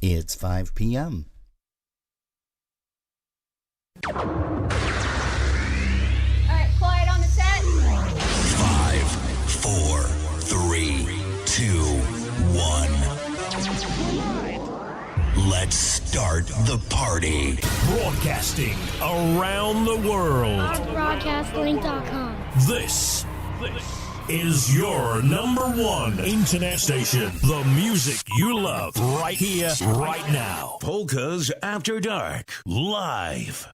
It's 5 p.m. All right, quiet on the set. 5, 4, 3, 2, 1. Let's start the party. Broadcasting around the world. Broadcastlink.com. This is your number one internet station. The music you love right here, right now. Polkas After Dark, live.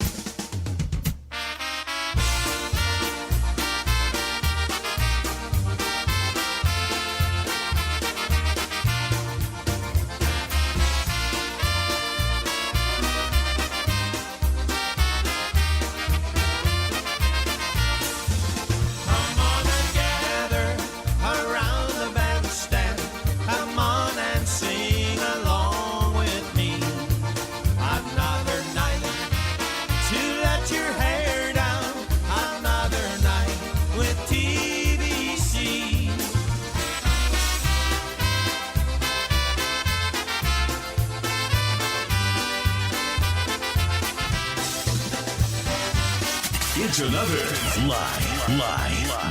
It's another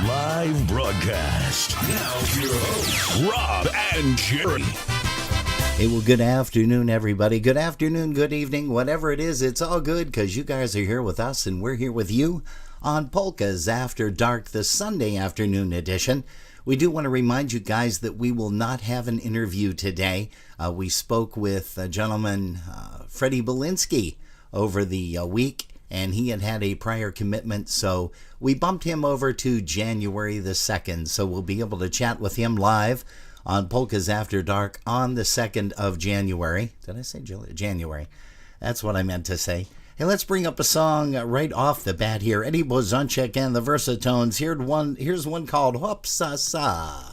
live broadcast. Now your hosts, Rob and Jerry. Hey, well, good afternoon, everybody. Good afternoon, good evening, whatever it is, it's all good because you guys are here with us and we're here with you on Polkas After Dark, the Sunday afternoon edition. We do want to remind you guys that we will not have an interview today. We spoke with a gentleman, Freddie Belinsky, over the week, and he had a prior commitment, so we bumped him over to January the 2nd, so we'll be able to chat with him live on Polkas After Dark on the 2nd of January. Did I say January? That's what I meant to say. Hey, let's bring up a song right off the bat here. Eddie Bozanchik and the Versatones. Here's one called Hop Sa Sa.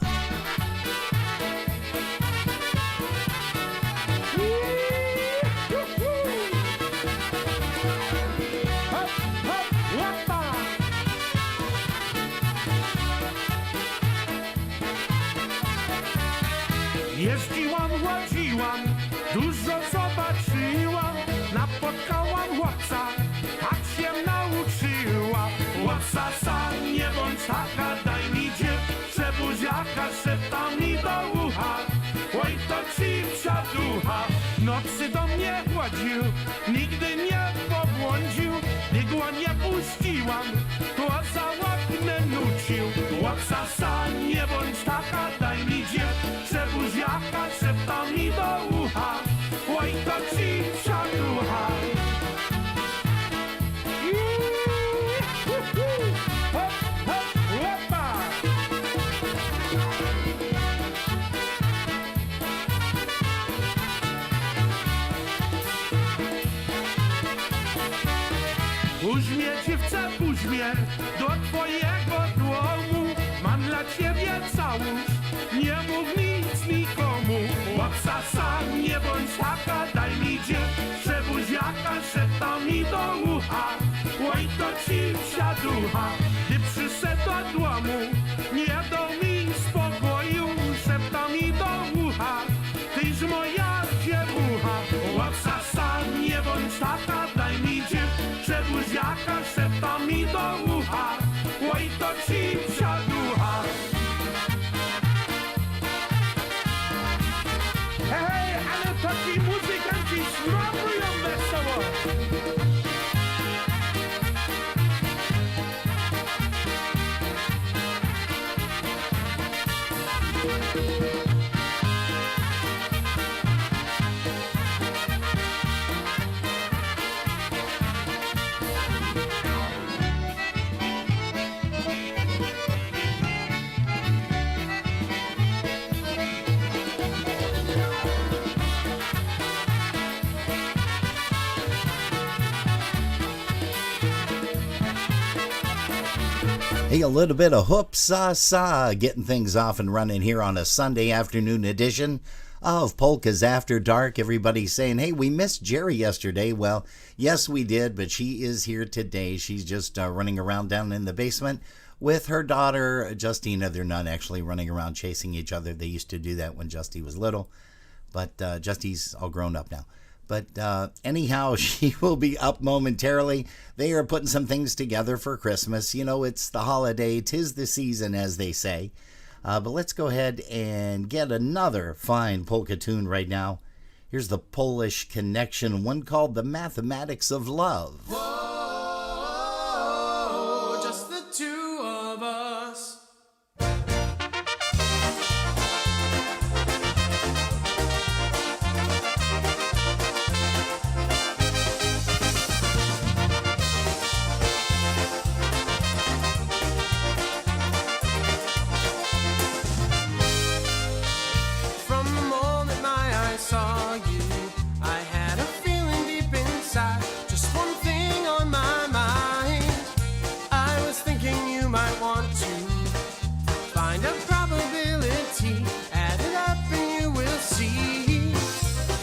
Jeździłam, łaziłam, dużo zobaczyłam, napotkałam chłopca, tak się nauczyła. Chłopca sam, nie bądź taka, daj mi dziewczę buziaka, szepta mi do ucha, oj to ci psia ducha. Nocy do mnie gładził, nigdy nie pobłądził, igła nie puściłam, to za łapnę nucił. Chłopca sam, nie bądź taka, daj mi dziewczę buziaka, szepta mi do ucha, oj to ci psia ducha. Hop, hop, łopa. Puść mnie, dziewczę, puść mnie do twojego domu. Mam dla ciebie całusz, nie mów nic nikomu. Łapsa sam, nie bądź taka, daj mi dziewczę buziaka, szepta mi do ucha, oj to ci psia ducha. Gdy przyszedł do domu, nie dał mi spokoju, szepta mi do ucha, tyś moja dziewucha. Łapsa sam, nie bądź taka, daj mi dziewczę buziaka, szepta mi do ucha, oj to ci psia ducha. Hej, ale taki muzykanci szwarują wesoło. Hey, a little bit of Hoop Sa Sa, getting things off and running here on a Sunday afternoon edition of Polkas After Dark. Everybody saying, hey, we missed Jerry yesterday. Well, yes, we did, but she is here today. She's just running around down in the basement with her daughter, Justina. They're not actually running around chasing each other. They used to do that when Justy was little. But Justy's all grown up now. But anyhow, she will be up momentarily. They are putting some things together for Christmas. You know, it's the holiday. 'Tis the season, as they say. But let's go ahead and get another fine polka tune right now. Here's the Polish Connection, one called The Mathematics of Love. Whoa, just the two of us. From the moment my eyes saw you, I had a feeling deep inside, just one thing on my mind. I was thinking you might want to find a probability, add it up and you will see.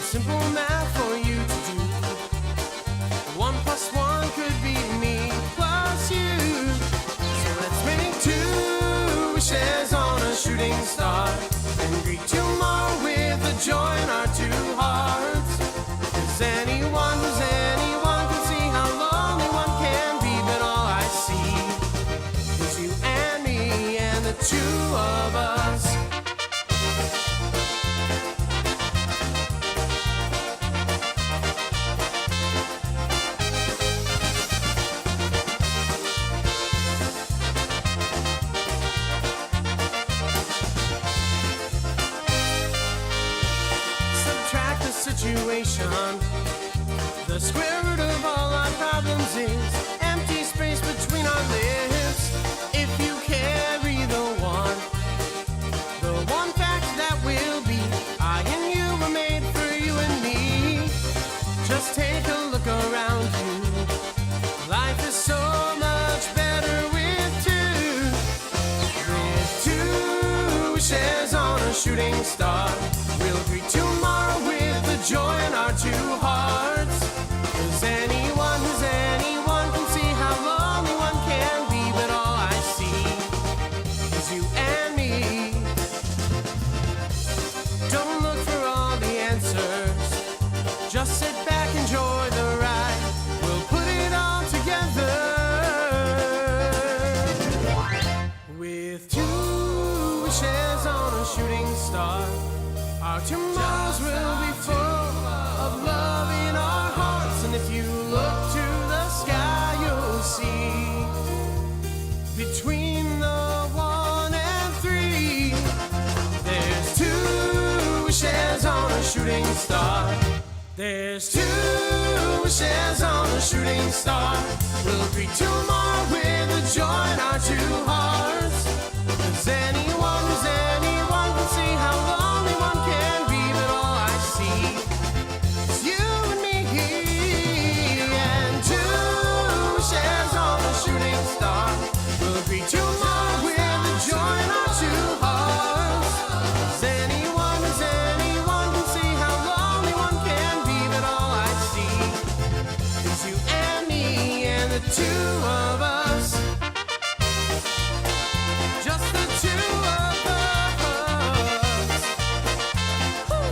Simple math for you to do. 1 + 1 could be me plus you. So let's make 2 wishes on a shooting star and greet tomorrow with a joy in our 2 hearts. 'Cause anyone can see how lonely one can be, but all I see is you and me and the 2 of us. Subtract the situation. The square root of all our problems is empty space between our lips. If you carry the one fact that will be, I and you were made for you and me. Just take a look around you. Life is so much better with 2. With 2 wishes on a shooting star, we'll greet tomorrow with the joy in our 2 hearts. 'Cause anyone can see how lonely one can be, but all I see is you and me. Don't look for all the answers, just sit back, enjoy the ride. We'll put it all together. With 2 wishes on a shooting star, our tomorrows will be full of love in our hearts. And if you look to the sky, you'll see between the 1 and 3, there's 2 wishes on a shooting star. There's 2 wishes on a shooting star. We'll greet tomorrow with a joy in our 2 hearts. 'Cause anyone can see how lonely one can be, but all I see is you and me. And 2 wishes on a shooting star. We'll greet tomorrow with a joy in our 2 hearts. 'Cause anyone can see how lonely one can be, but all I see is you and me and the 2 of us. Just the 2 of us. Woo.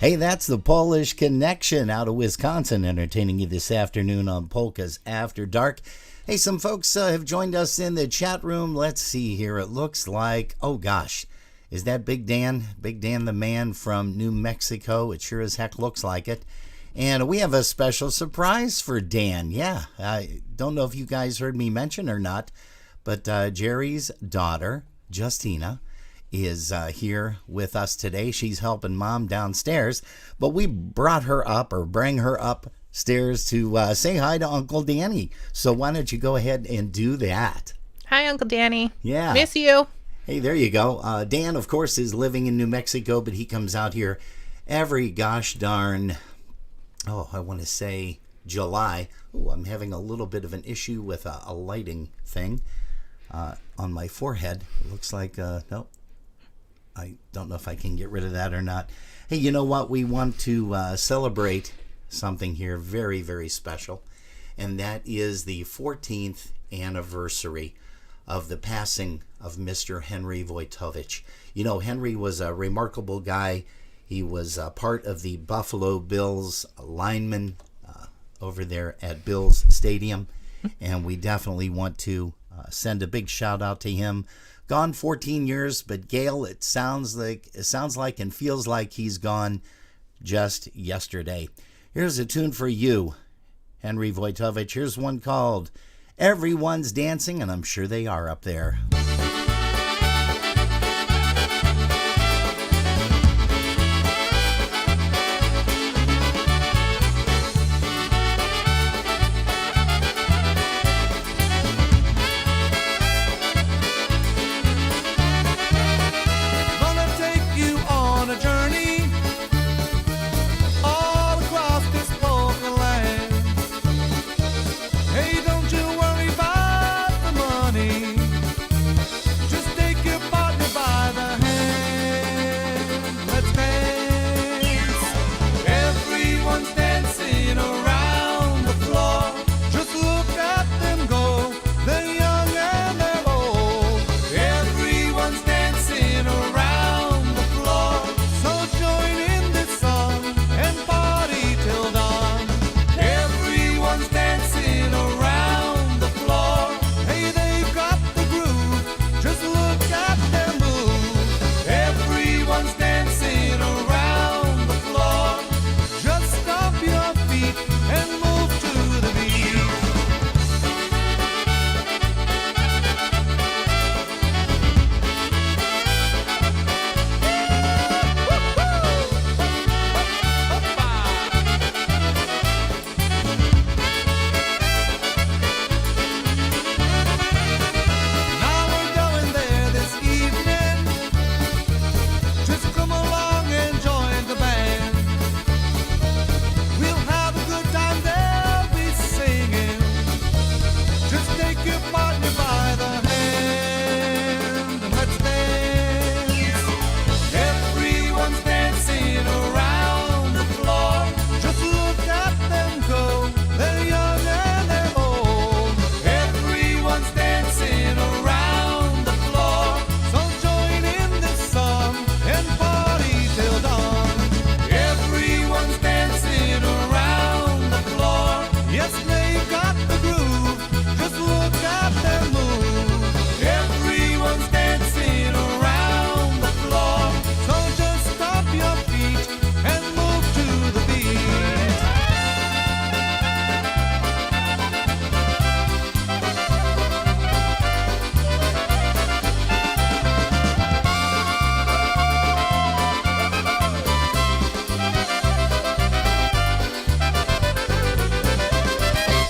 Hey, that's the Polish Connection out of Wisconsin, entertaining you this afternoon on Polkas After Dark. Hey, some folks have joined us in the chat room. Let's see here. It looks like, oh gosh, is that Big Dan? Big Dan the man from New Mexico? It sure as heck looks like it. And we have a special surprise for Dan. Yeah, I don't know if you guys heard me mention or not, but Jerry's daughter, Justina, is here with us today. She's helping Mom downstairs, but we brought her up, or bring her upstairs to say hi to Uncle Danny. So why don't you go ahead and do that? Hi, Uncle Danny. Yeah. Miss you. Hey, there you go. Dan, of course, is living in New Mexico, but he comes out here every gosh darn, I want to say July. Oh, I'm having a little bit of an issue with a lighting thing on my forehead. It looks like, nope. I don't know if I can get rid of that or not. Hey, you know what? We want to celebrate something here very, very special, and that is the 14th anniversary of the passing of Mr. Henry Wojtowicz. You know, Henry was a remarkable guy. He was part of the Buffalo Bills linemen over there at Bills Stadium, and we definitely want to send a big shout out to him. Gone 14 years, but Gail, it sounds like and feels like he's gone just yesterday. Here's a tune for you, Henry Wojtowicz. Here's one called Everyone's Dancing, and I'm sure they are up there.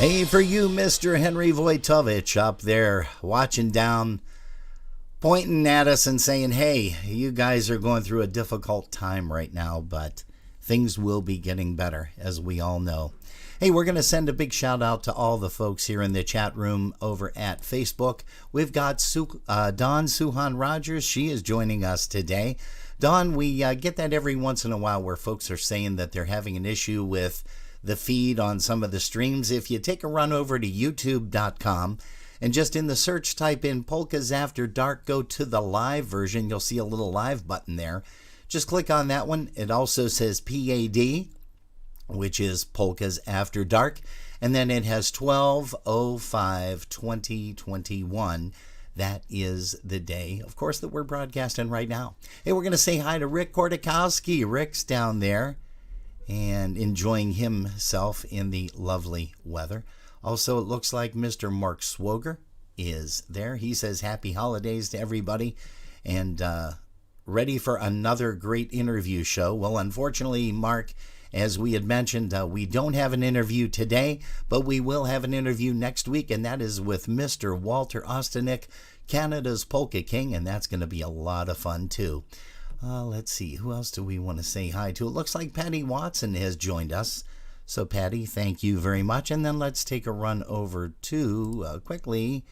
Hey, for you, Mr. Henry Wojtowicz, up there watching down, pointing at us and saying, hey, you guys are going through a difficult time right now, but things will be getting better, as we all know. Hey, we're going to send a big shout out to all the folks here in the chat room over at Facebook. We've got Dawn Suhan Rogers. She is joining us today. Dawn, we get that every once in a while where folks are saying that they're having an issue with the feed on some of the streams. If you take a run over to youtube.com and just in the search type in Polkas After Dark, go to the live version, you'll see a little live button there. Just click on that one. It also says PAD, which is Polkas After Dark, and then it has 12/05/2021. That is the day, of course, that we're broadcasting right now. Hey, we're going to say hi to Rick Kordakowski. Rick's down there and enjoying himself in the lovely weather. Also, it looks like Mr. Mark Swoger is there. He says happy holidays to everybody and ready for another great interview show. Well, unfortunately, Mark, as we had mentioned, we don't have an interview today, but we will have an interview next week, and that is with Mr. Walter Ostanek, Canada's Polka King, and that's going to be a lot of fun, too. Let's see, who else do we want to say hi to? It looks like Patty Watson has joined us. So, Patty, thank you very much. And then let's take a run over to, quickly,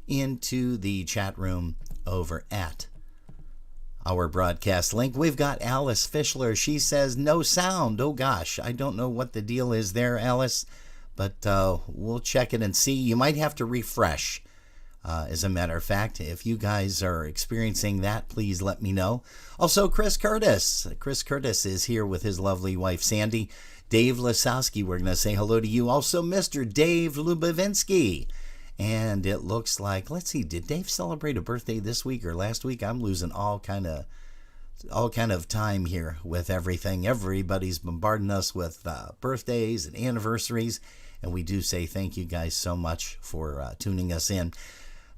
into the chat room over at our broadcast link. We've got Alice Fischler. She says no sound. Oh gosh, I don't know what the deal is there, Alice, but we'll check it and see. You might have to refresh. As a matter of fact, if you guys are experiencing that, please let me know. Also, Chris Curtis. Chris Curtis is here with his lovely wife, Sandy. Dave Lasowski, we're going to say hello to you. Also, Mr. Dave Lubovinsky. And it looks like, let's see, did Dave celebrate a birthday this week or last week? I'm losing all kind of time here with everything. Everybody's bombarding us with birthdays and anniversaries. And we do say thank you guys so much for tuning us in.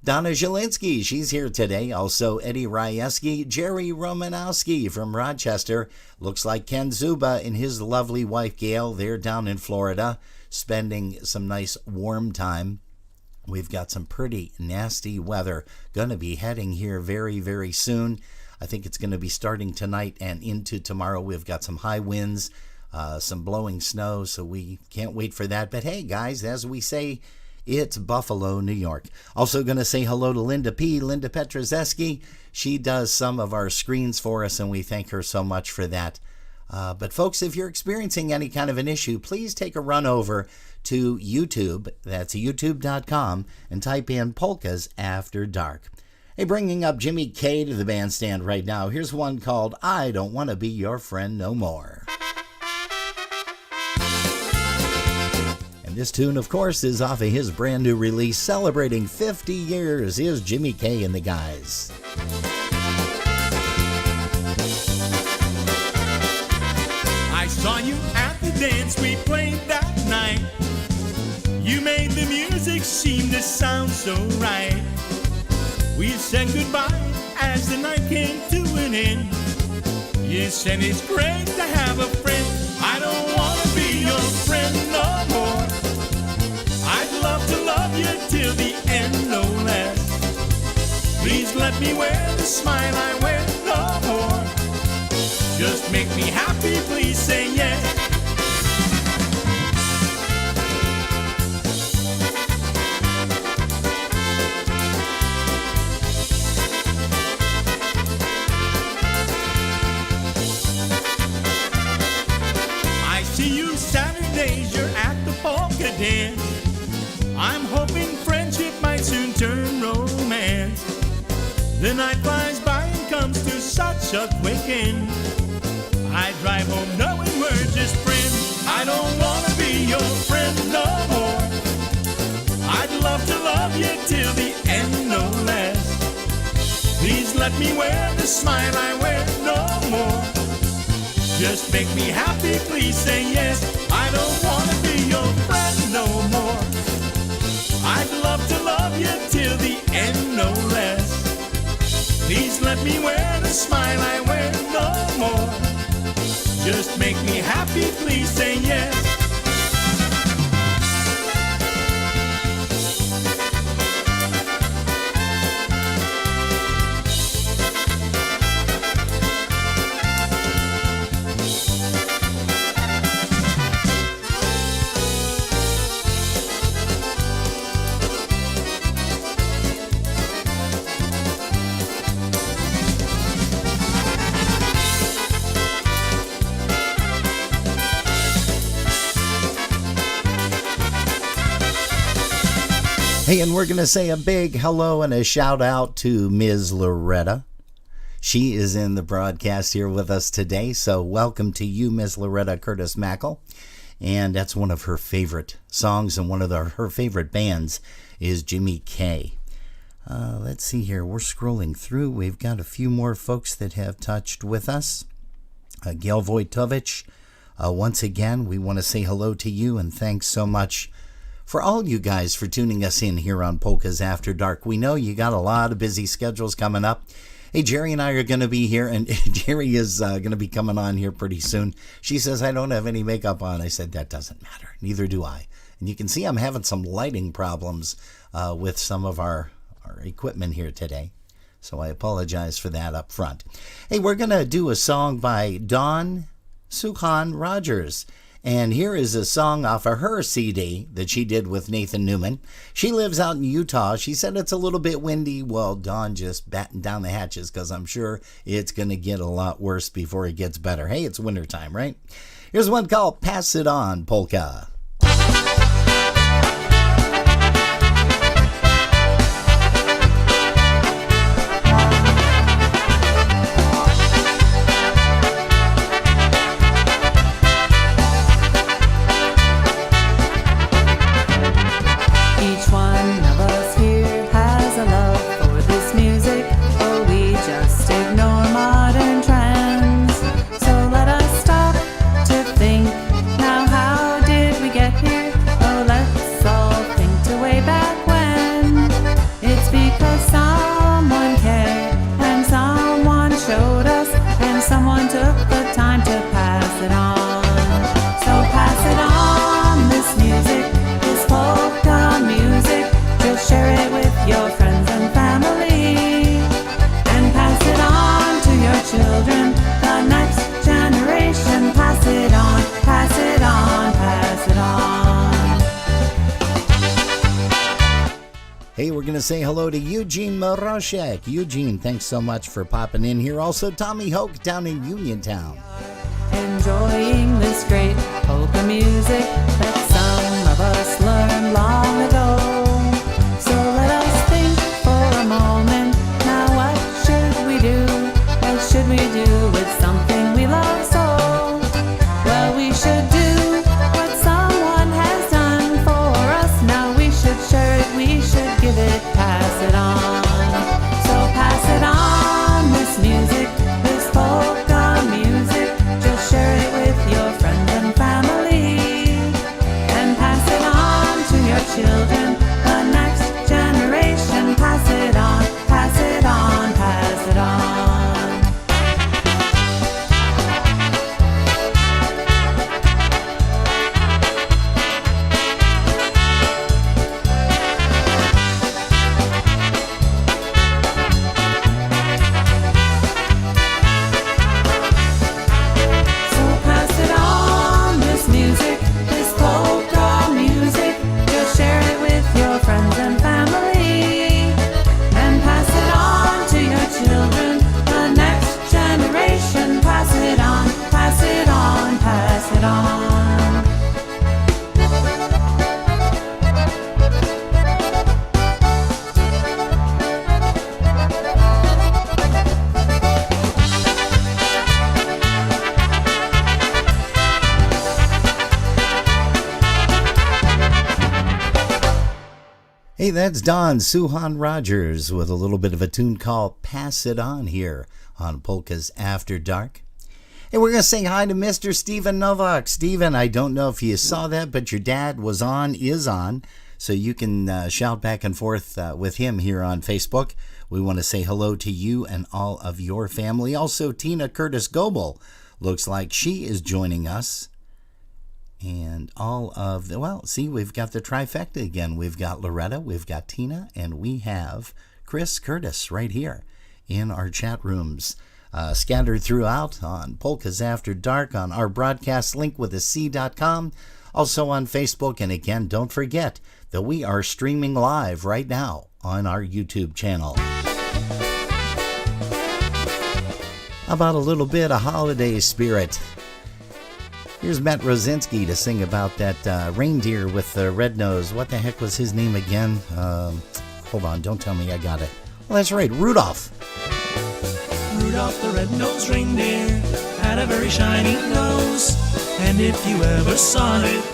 Donna Zielinski, she's here today. Also, Eddie Ryeski, Jerry Romanowski from Rochester. Looks like Ken Zuba and his lovely wife, Gail. They're down in Florida, spending some nice warm time. We've got some pretty nasty weather going to be heading here very, very soon. I think it's going to be starting tonight and into tomorrow. We've got some high winds, some blowing snow, so we can't wait for that. But hey, guys, as we say, it's Buffalo, New York. Also going to say hello to Linda P. Linda Petrozeski. She does some of our screens for us, and we thank her so much for that. But folks, if you're experiencing any kind of an issue, please take a run over to YouTube. That's youtube.com, and type in Polkas After Dark. Hey, bringing up Jimmy K to the bandstand right now. Here's one called I Don't Want to Be Your Friend No More. And this tune, of course, is off of his brand new release celebrating 50 years. Here's Jimmy K and the guys. I saw you at the dance we played that night. You made the music seem to sound so right. We said goodbye as the night came to an end. You said it's great to have a friend. I don't want to be your friend no more. I'd love to love you till the end, no less. Please let me wear the smile I wear no more. Just make me happy, please say yes. I see you Saturdays, you're at the polka dance. I'm hoping friendship might soon turn romance. The night flies by and comes to such a quick end. I drive home knowing we're just friends. I don't want to be your friend no more. I'd love to love you till the end, no less. Please let me wear the smile I wear no more. Just make me happy, please say yes. I don't want to be your friend no more. I'd love to love you till the end, no less. Please let me wear the smile I wear no more. Just make me happy, please say yes. Hey, and we're going to say a big hello and a shout out to Ms. Loretta. She is in the broadcast here with us today, so welcome to you, Ms. Loretta Curtis Mackle. And that's one of her favorite songs, and one of her favorite bands is Jimmy K. Let's see here. We're scrolling through. We've got a few more folks that have touched with us. Gail Vojtovich, once again, we want to say hello to you, and thanks so much for all you guys for tuning us in here on Polkas After Dark. We know you got a lot of busy schedules coming up. Hey, Jerry and I are going to be here, and Jerry is going to be coming on here pretty soon. She says, I don't have any makeup on. I said, that doesn't matter. Neither do I. And you can see I'm having some lighting problems with some of our equipment here today. So I apologize for that up front. Hey, we're going to do a song by Dawn Sukhan Rogers. And here is a song off of her CD that she did with Nathan Newman. She lives out in Utah. She said it's a little bit windy. Well, Dawn just battened down the hatches because I'm sure it's going to get a lot worse before it gets better. Hey, it's wintertime, right? Here's one called Pass It On Polka. Hey, we're going to say hello to Eugene Moroshek. Eugene, thanks so much for popping in here. Also, Tommy Hoke down in Uniontown. Enjoying this great polka music that some of us learned long ago. So let us think for a moment. Now what should we do? What should we do with something we love so? Well, we should do what someone has done for us. Now we should share it, we should give it, pass it on. So pass it on, this music, this polka music. Just share it with your friends and family, and pass it on to your children, the next generation. Pass it on, pass it on, pass it on. Hey, that's Don Suhan Rogers with a little bit of a tune called Pass It On here on Polkas After Dark. And we're going to say hi to Mr. Stephen Novak. Stephen, I don't know if you saw that, but your dad is on, so you can shout back and forth with him here on Facebook. We want to say hello to you and all of your family. Also, Tina Curtis Goebel looks like she is joining us. And all of the, well, see, we've got the trifecta again. We've got Loretta, we've got Tina, and we have Chris Curtis right here in our chat rooms, scattered throughout on Polkas After Dark, on our broadcast link with a C.com, also on Facebook. And again, don't forget that we are streaming live right now on our YouTube channel. How about a little bit of holiday spirit? Here's Matt Rosinski to sing about that reindeer with the red nose. What the heck was his name again? Hold on, don't tell me I got it. Well, that's right, Rudolph. Rudolph the red-nosed reindeer had a very shiny nose, and if you ever saw it,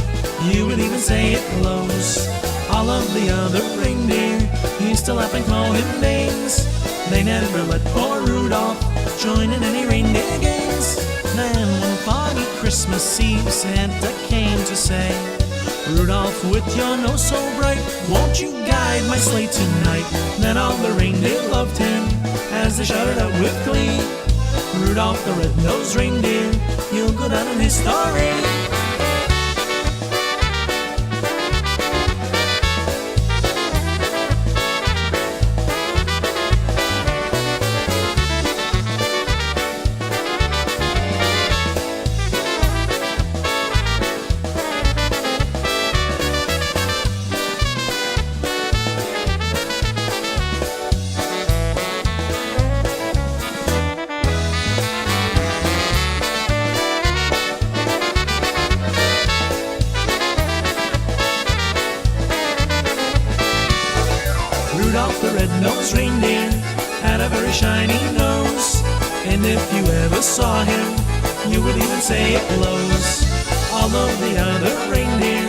you would even say it glows. All of the other reindeer used to laugh and call him names. They never let poor Rudolph join in any reindeer games. Then one foggy Christmas Eve, Santa came to say, Rudolph, with your nose so bright, won't you guide my sleigh tonight? Then all the reindeer loved him as they shouted out with glee, Rudolph the red-nosed reindeer, you'll go down in history. very shiny nose. And if you ever saw him, you would even say it glows. All of the other reindeer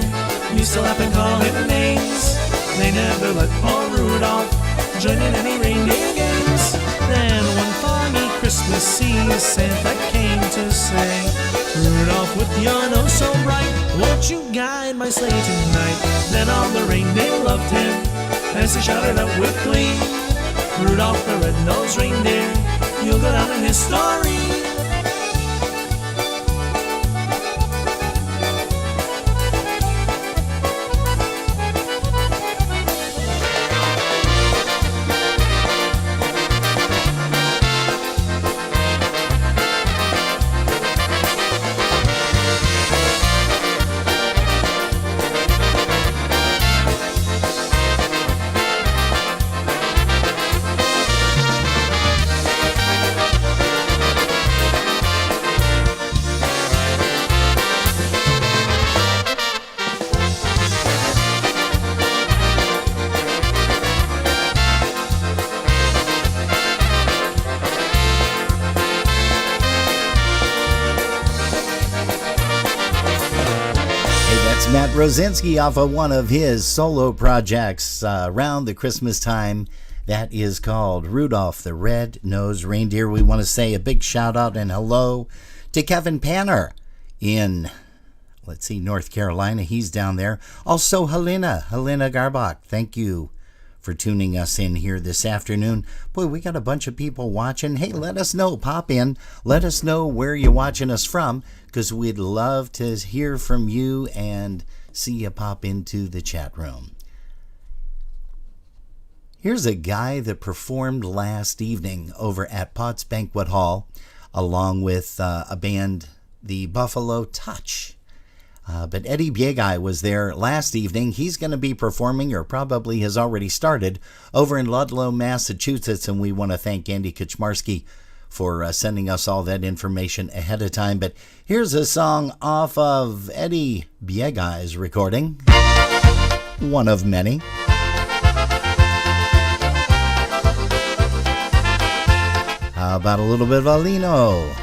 used to laugh and call him names. They never let poor Rudolph join in any reindeer games. Then one foggy Christmas Eve, Santa came to say, Rudolph, with your nose so bright, won't you guide my sleigh tonight? Then all the reindeer loved him as he shouted out with glee, Rudolph the red-nosed reindeer, you'll go down in history. Matt Rosinski off of one of his solo projects around the Christmas time. That is called Rudolph the Red-Nosed Reindeer. We want to say a big shout out and hello to Kevin Panner in, North Carolina. He's down there. Also, Helena Garbach. Thank you for tuning us in here this afternoon. Boy, we got a bunch of people watching. Hey, let us know. Pop in. Let us know where you're watching us from, because we'd love to hear from you and see you pop into the chat room. Here's a guy that performed last evening over at Potts Banquet Hall along with a band, the Buffalo Touch. But Eddie Biegai was there last evening. He's going to be performing, or probably has already started, over in Ludlow, Massachusetts. And we want to thank Andy Kaczmarski for sending us all that information ahead of time. But here's a song off of Eddie Biegai's recording. One of many. How about a little bit of Alino?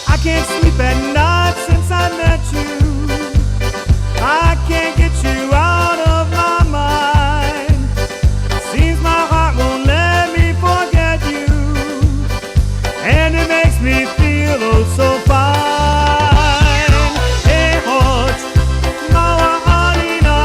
I can't sleep at night since I met you. I can't get you out of my mind. Seems my heart won't let me forget you, and it makes me feel oh so fine. Hey, Hodge, Mała Alina,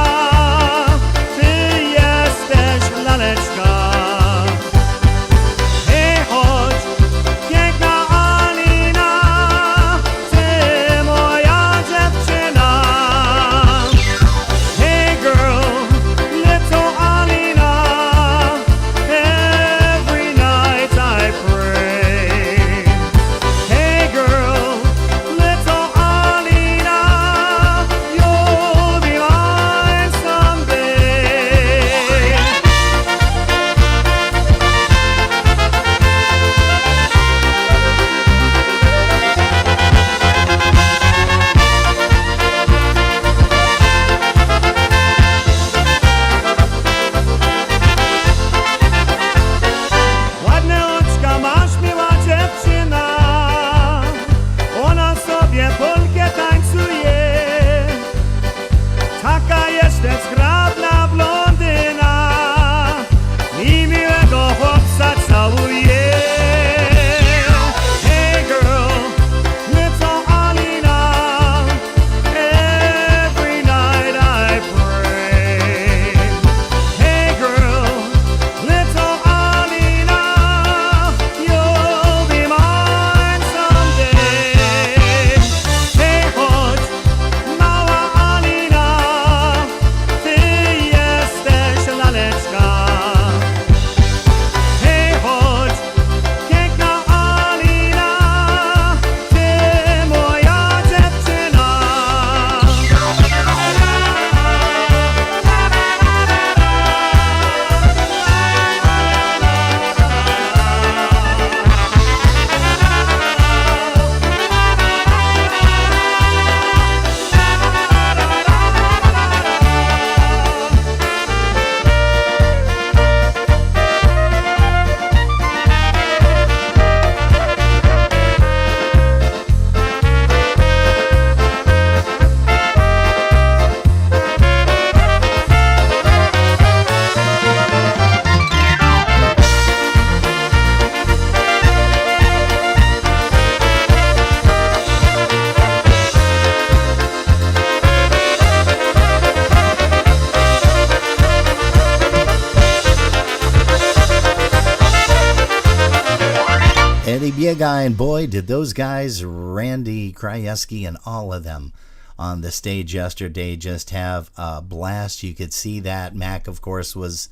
Biegaj, and boy, did those guys, Randy Krajewski and all of them on the stage yesterday, just have a blast. You could see that. Mac, of course, was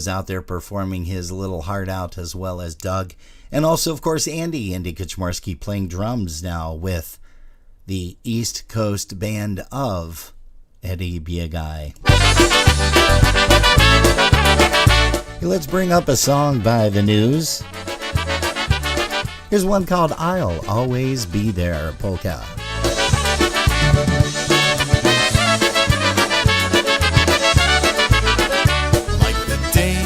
out there performing his little heart out, as well as Doug. And also, of course, Andy Kaczmarski playing drums now with the East Coast band of Eddie Biegaj. Hey, let's bring up a song by The News. Here's one called I'll Always Be There, Polka. Like the day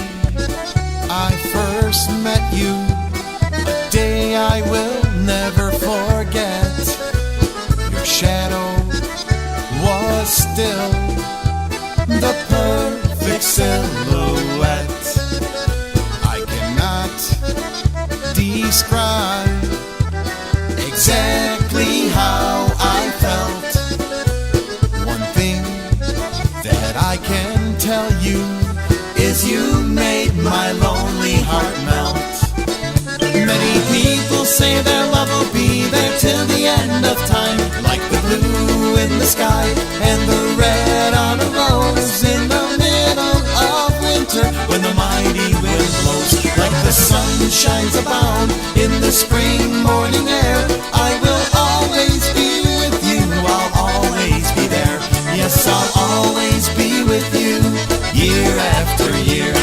I first met you, a day I will never forget. Your shadow was still the perfect silhouette. I cannot describe exactly how I felt. One thing that I can tell you is you made my lonely heart melt. Many people say their love will be there till the end of time, like the blue in the sky and the red on a rose in the middle of winter when the mighty wind blows. Like the sun shines abound in the spring morning air, I will always be with you, I'll always be there. Yes, I'll always be with you, year after year.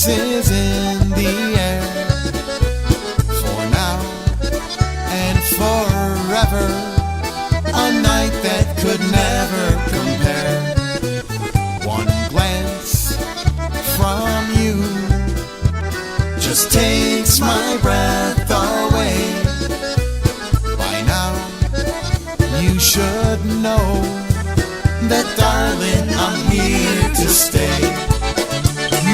Is in the air for now and forever, a night that could never compare. One glance from you just takes my breath away. By now you should know that, darling, I'm here to stay.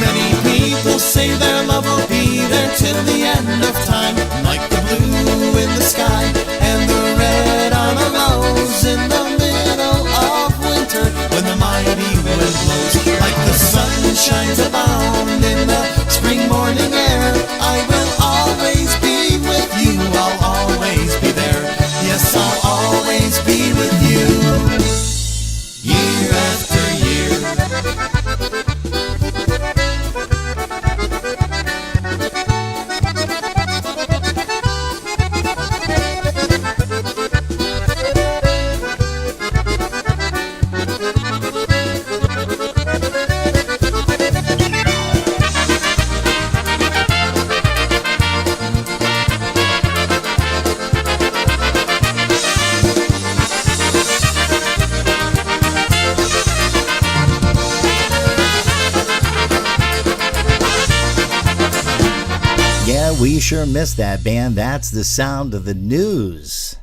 Many people say their love will be there till the end of time, like the blue in the sky and the red on a rose in the middle of winter when the mighty wind blows. Like the sun shines abound in the spring morning air, I will always be with you, I'll always be there. Yes, I'll always be with you, year after year. We sure miss that band. That's the sound of The News.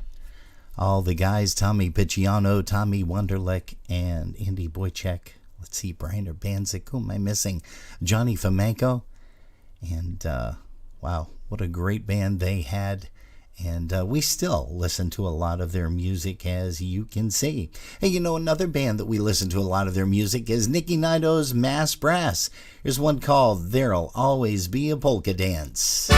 All the guys, Tommy Picciano, Tommy Wonderlick, and Andy Boychek. Let's see, Brian Urbanzik. Who am I missing? Johnny Fomenko. And, wow, what a great band they had. And we still listen to a lot of their music, as you can see. Hey, you know, another band that we listen to a lot of their music is Nicky Nido's Mass Brass. Here's one called There'll Always Be a Polka Dance.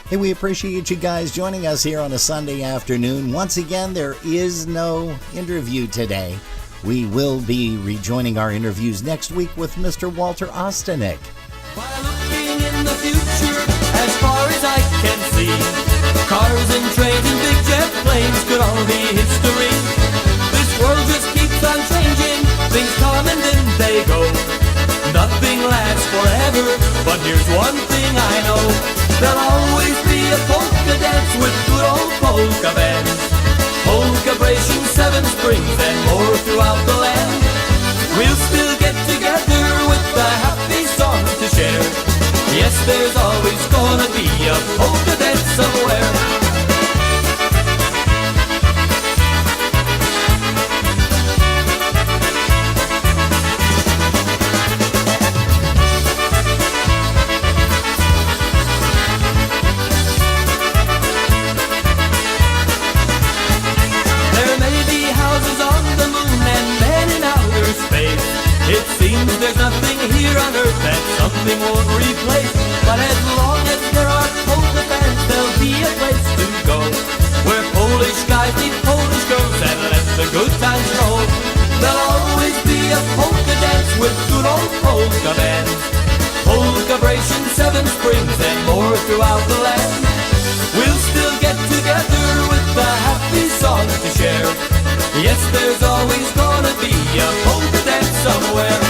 Hey, we appreciate you guys joining us here on a Sunday afternoon. Once again, there is no interview today. We will be rejoining our interviews next week with Mr. Walter Ostanek. While looking in the future, as far as I can see, cars and trains and big jet planes could all be history. This world just keeps on changing, things come and then they go. Nothing lasts forever, but here's one thing I know. There'll always be a polka dance with good old polka bands. Polka-bration, 7 springs and more throughout the land. We'll still get together with the happy song to share. Yes, there's always gonna be a polka dance somewhere. something here on earth that something won't replace. But as long as there are polka fans, there'll be a place to go, where Polish guys meet Polish girls and let the good times roll. There'll always be a polka dance with good old polka bands, polka-bration, 7 Springs, and more throughout the land. We'll still get together with the happy songs to share. Yes, there's always gonna be a polka dance somewhere.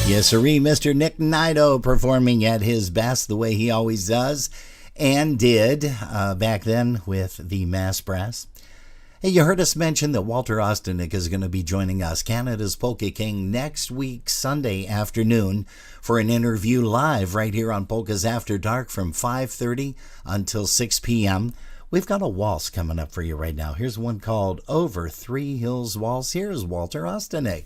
Yes, sirree, Mr. Nick Nido performing at his best the way he always does and did back then with the Mass Brass. Hey, you heard us mention that Walter Ostanek is going to be joining us, Canada's Polka King, next week, Sunday afternoon, for an interview live right here on Polkas After Dark from 5:30 until 6 p.m. We've got a waltz coming up for you right now. Here's one called Over Three Hills Waltz. Here's Walter Ostanek.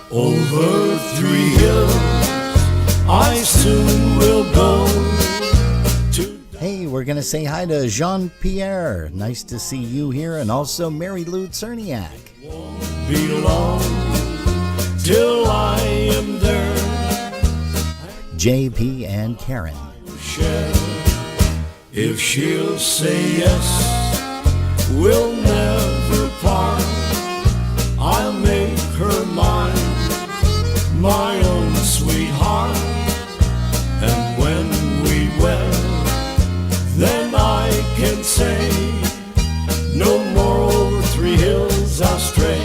Over 3 hills, I soon will go to... Hey, we're going to say hi to Jean-Pierre. Nice to see you here. And also Mary Lou Cerniak. Be long till I am there. JP and Karen. If she'll say yes, we'll never part. I'll make her mine, my own sweetheart. And when we wed, then I can say, no more over 3 hills I'll stray.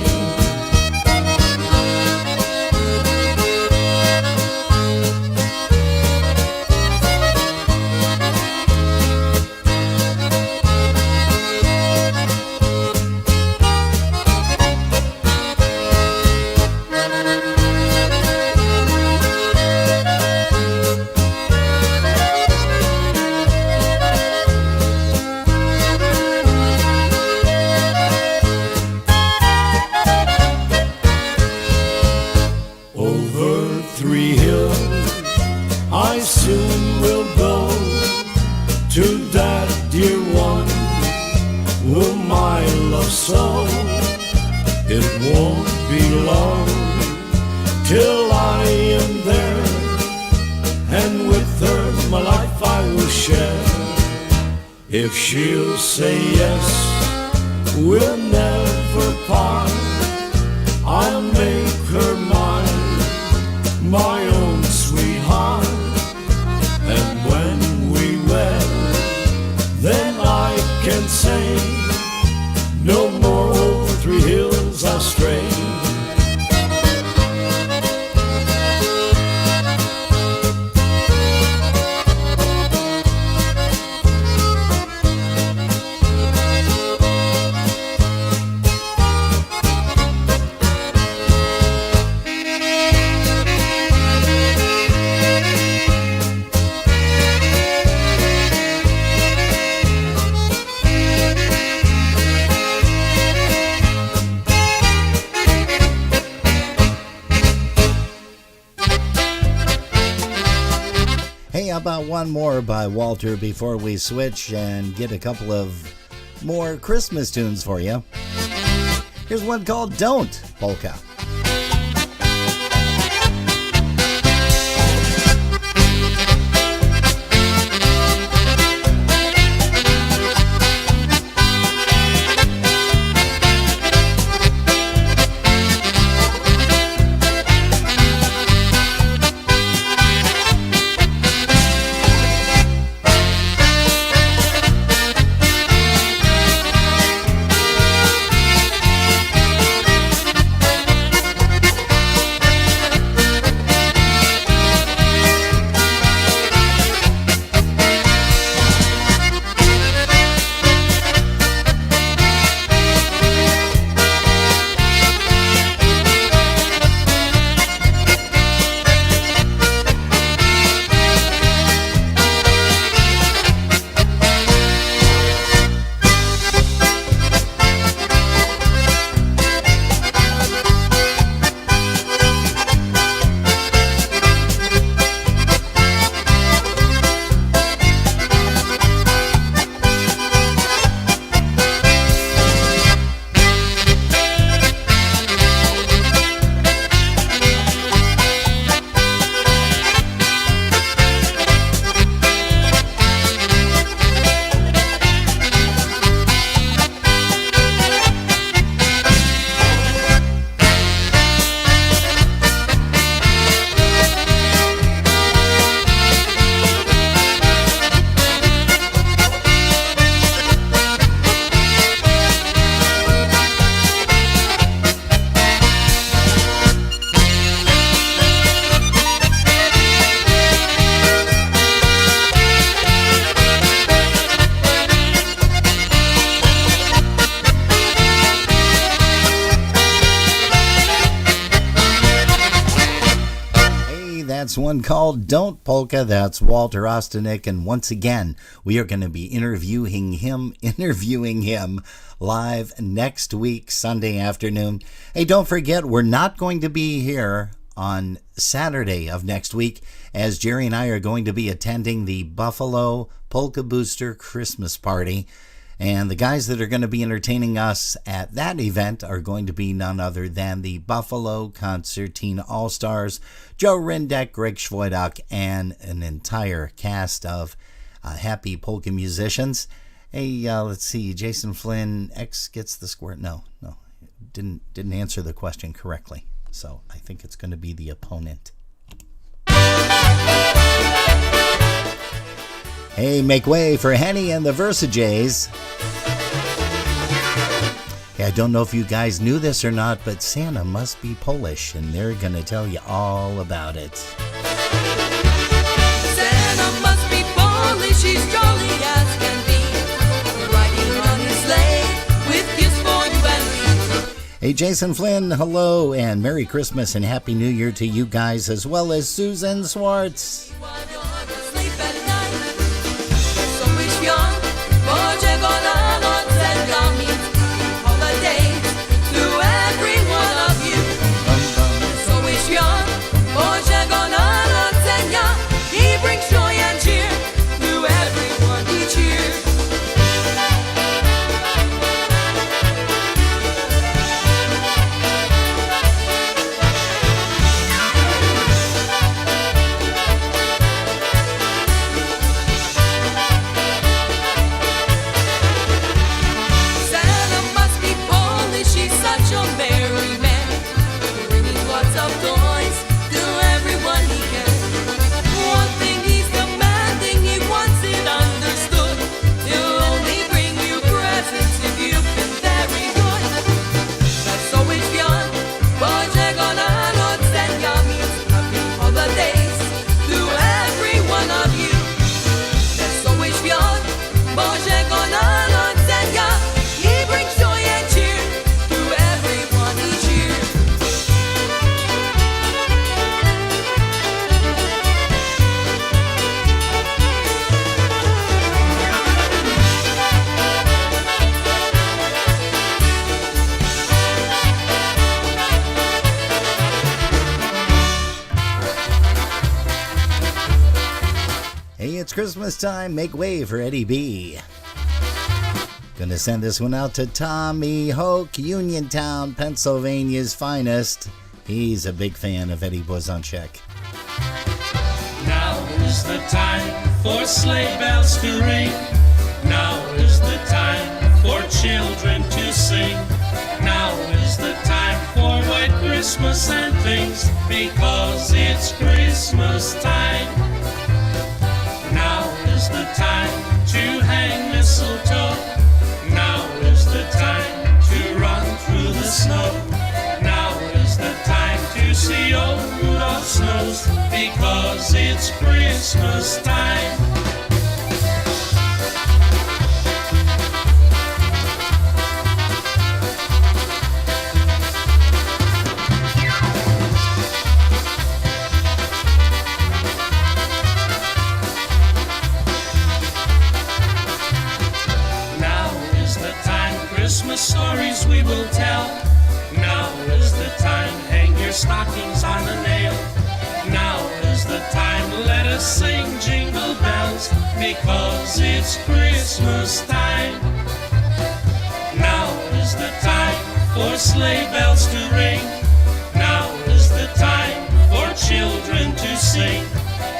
Soon we'll go to that dear one whom I love so. It won't be long till I am there, and with her my life I will share. If she'll say yes, we'll never part. I'll make her mine, my own sweetheart. And when we wed, then I can say, no more over 3 hills I'll stray. How about one more by Walter before we switch and get a couple of more Christmas tunes for you? Here's one called Don't Polka. It's one called Don't Polka. That's Walter Ostanek. And once again, we are going to be interviewing him live next week, Sunday afternoon. Hey, don't forget, we're not going to be here on Saturday of next week, as Jerry and I are going to be attending the Buffalo Polka Booster Christmas Party. And the guys that are going to be entertaining us at that event are going to be none other than the Buffalo Concertina All-Stars, Joe Rindek, Greg Schwoidok, and an entire cast of happy polka musicians. Hey, let's see, Jason Flynn, X gets the squirt. No, didn't answer the question correctly. So I think it's going to be the opponent. Hey, make way for Henny and the Versajays. Hey, I don't know if you guys knew this or not, but Santa must be Polish, and they're going to tell you all about it. Santa must be Polish, he's jolly as can be, riding on his sleigh with gifts for you and me. Hey, Jason Flynn, hello, and Merry Christmas and Happy New Year to you guys, as well as Susan Swartz. It's Christmas time. Make way for Eddie B. Gonna send this one out to Tommy Hoke, Uniontown, Pennsylvania's finest. He's a big fan of Eddie Blazonczyk. Now is the time for sleigh bells to ring. Now is the time for children to sing. Now is the time for white Christmas and things, because it's Christmas time. Now is the time to hang mistletoe. Now is the time to run through the snow. Now is the time to see old Rudolph's nose, because it's Christmas time. Christmas stories we will tell. Now is the time, hang your stockings on a nail. Now is the time, let us sing jingle bells, because it's Christmas time. Now is the time for sleigh bells to ring. Now is the time for children to sing.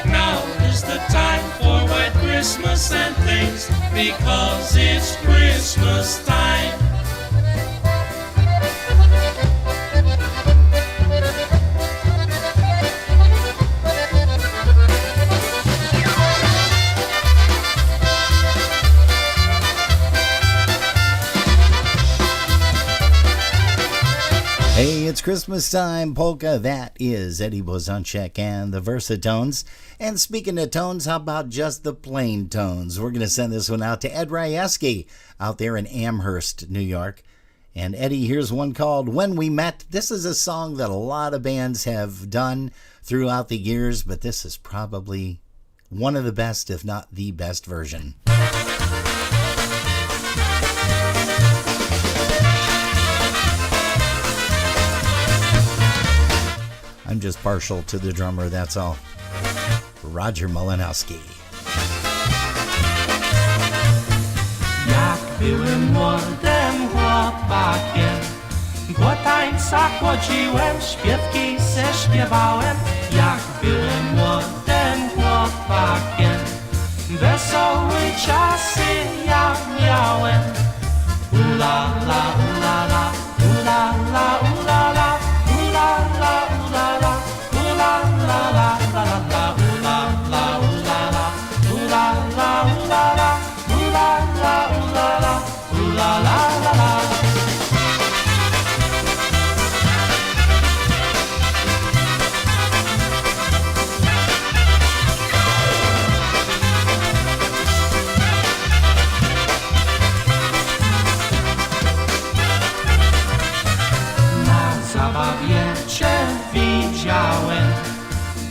Now is the time for white Christmas and things, because it's Christmas time. Hey, it's Christmas time, polka. That is Eddie Blazonczyk and the Versatones. And speaking of tones, how about just the plain tones? We're going to send this one out to Ed Ryeski out there in Amherst, New York. And Eddie, here's one called When We Met. This is a song that a lot of bands have done throughout the years, but this is probably one of the best, if not the best version. I'm just partial to the drummer, that's all. Roger Malinowski. Jak byłem młodym chłopakiem, po tańcach chodziłem, śpiewki se śpiewałem. Jak byłem młodym chłopakiem, wesołe czasy ja miałem. Ula la, ula la, ula la, ula la, ula la, ula la, ula la la la la la, ula la, ula la, ula la, ula la, ula la, ula la, ula la la la. Zabawie cię widziałem,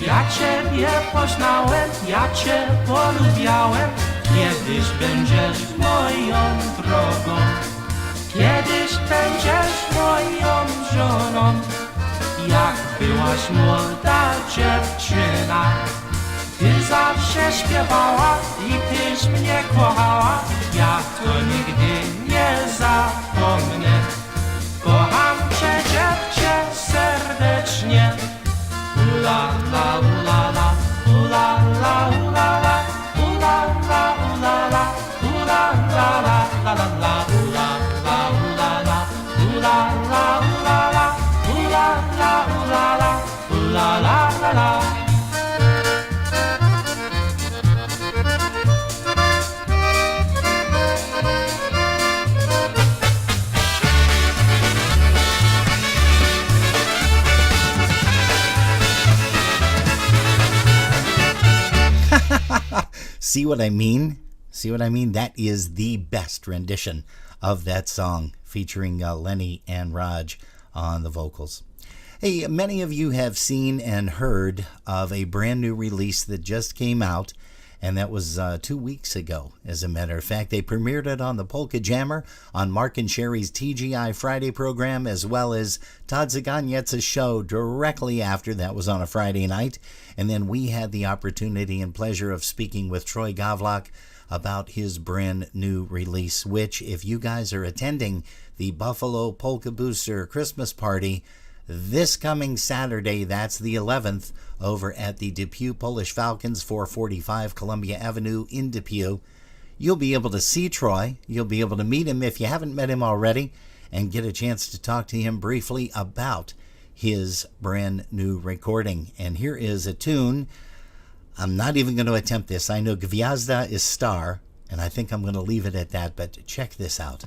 ja ciebie poznałem, ja cię polubiałem. Kiedyś będziesz moją drogą, kiedyś będziesz moją żoną. Jak byłaś młoda dziewczyna, ty zawsze śpiewała i tyś mnie kochała. Ja to nigdy nie zapomnę. Kocham cię, dziewczę, serdecznie. Ula la, ula la, ula la, ula la, ula la, ula la, ula la la la la la, ula la, ula la, ula la, ula la, ula la, ula la, ula la la la. See what I mean? See what I mean? That is the best rendition of that song featuring Lenny and Raj on the vocals. Hey, many of you have seen and heard of a brand new release that just came out, and that was 2 weeks ago. As a matter of fact, they premiered it on the Polka Jammer on Mark and Sherry's TGI Friday program, as well as Todd Zaganyet's show directly after. That was on a Friday night. And then we had the opportunity and pleasure of speaking with Troy Gavlak about his brand new release, which, if you guys are attending the Buffalo Polka Booster Christmas party this coming Saturday, that's the 11th, over at the Depew Polish Falcons, 445 Columbia Avenue in Depew, you'll be able to see Troy. You'll be able to meet him if you haven't met him already, and get a chance to talk to him briefly about his brand new recording. And here is a tune. I'm not even going to attempt this. I know Gwiazda is star, and I think I'm going to leave it at that, but check this out.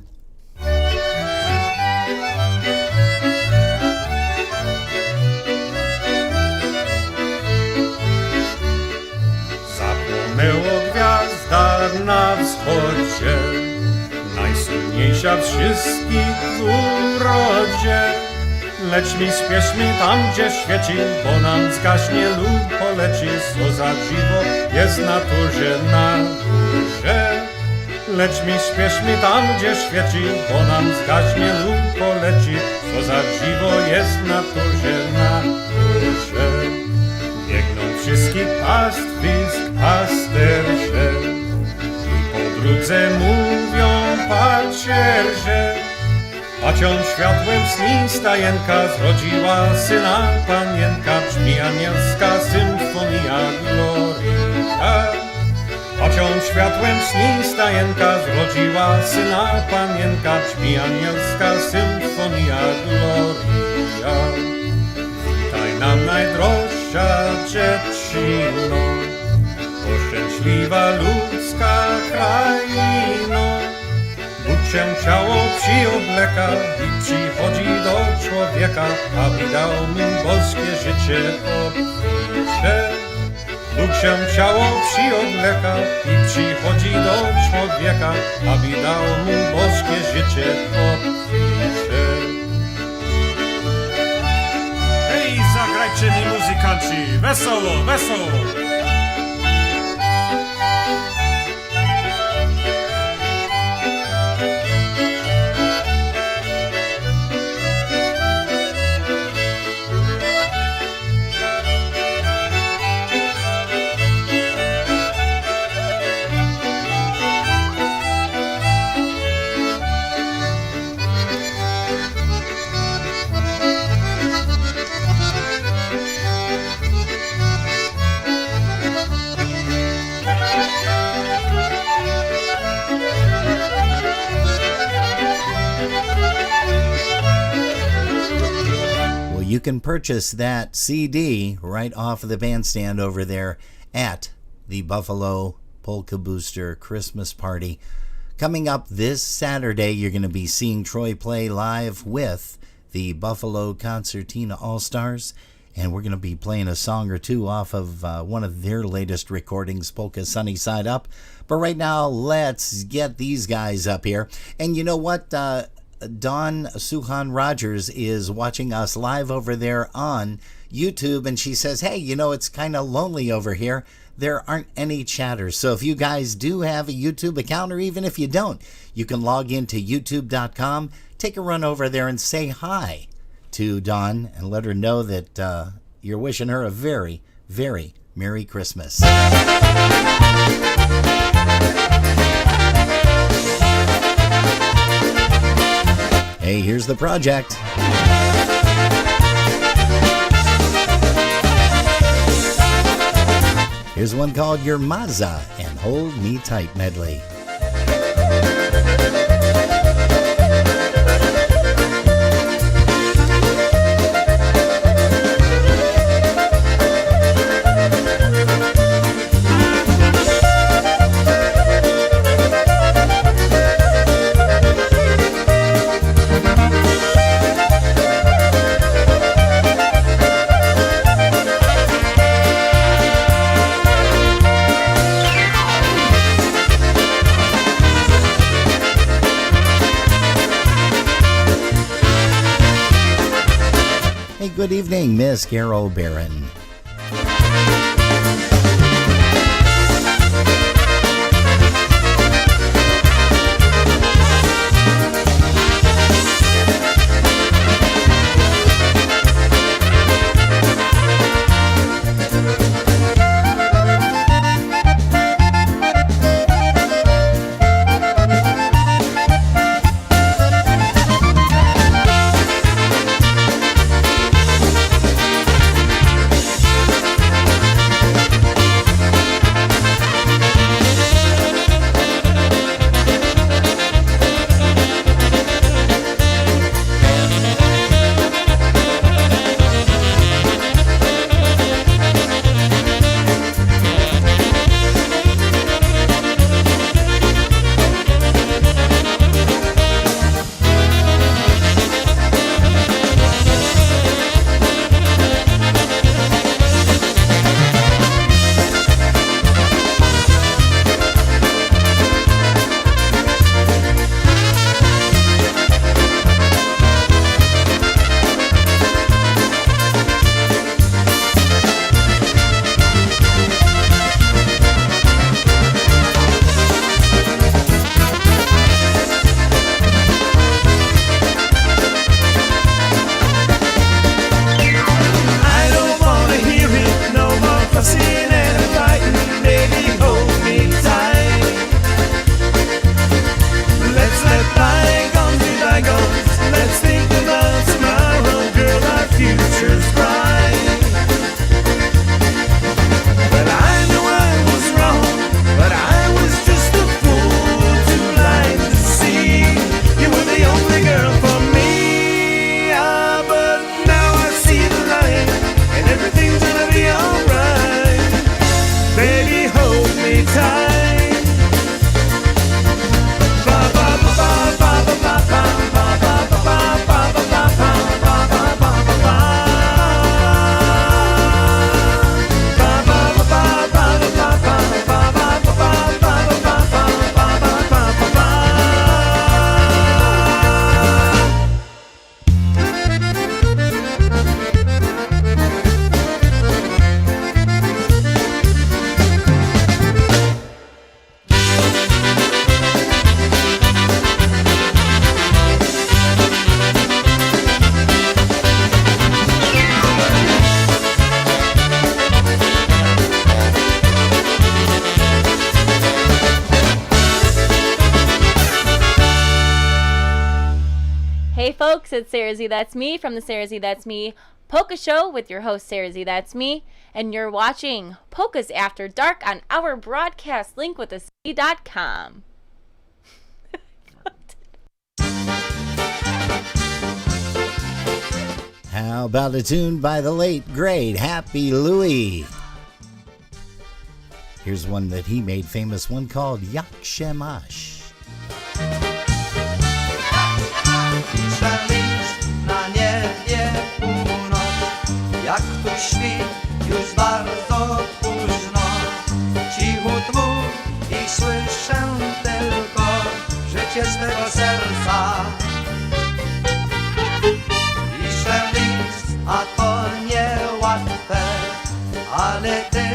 Zapłonęło gwiazda na wschodzie, najsłynniejsza wszystkich w urodzie. Lecz mi spiesz mi tam, gdzie świeci, bo nam zgaśnie lub poleci. Co za dziwo jest na turze na górze. Lecz mi spiesz mi tam, gdzie świeci, bo nam zgaśnie lub poleci. Co za dziwo jest na turze na górze. Biegną wszystkich pastwisk pasterze i po drodze mówią pacierze. Pacią światłem sni stajenka, zrodziła syna panienka, brzmi anielska symfonia gloria. Pacią światłem sni stajenka, zrodziła syna panienka, brzmi anielska symfonia gloria. Witaj nam najdroższa dziewczyno, o szczęśliwa ludzka kraino. Bóg się ciało przyobleka i przychodzi do człowieka, aby dał mu boskie życie obficie. Bóg się ciało przyobleka i przychodzi do człowieka, aby dał mu boskie życie obficie. Hej, zagrajcie mi muzykanci, Wesoło, wesoło. You can purchase that CD right off of the bandstand over there at the Buffalo Polka Booster Christmas Party. Coming up this Saturday, you're going to be seeing Troy play live with the Buffalo Concertina All-Stars, and we're going to be playing a song or two off of one of their latest recordings, Polka Sunny Side Up. But right now, let's get these guys up here. And you know what? Dawn Suhan Rogers is watching us live over there on YouTube, and she says, hey, you know, it's kind of lonely over here. There aren't any chatters. So if you guys do have a YouTube account, or even if you don't, you can log into youtube.com, take a run over there and say hi to Dawn and let her know that you're wishing her a very, very Merry Christmas. Hey, here's the project. Here's one called Your Maza and Hold Me Tight medley. Good evening, Miss Carol Barron. Hey folks, it's Sarah Z That's Me from the Sarah Z That's Me Polka Show with your host Sarah Z That's Me, and you're watching Polkas After Dark on our broadcast link with C.com. How about a tune by the late, great Happy Louie? Here's one that he made famous, one called Jak się masz. Piszę list na niebie północ, jak tu śpi już bardzo późno. Cichut mu i słyszę tylko życie swego serca. Piszę list, a to niełatwe, ale ty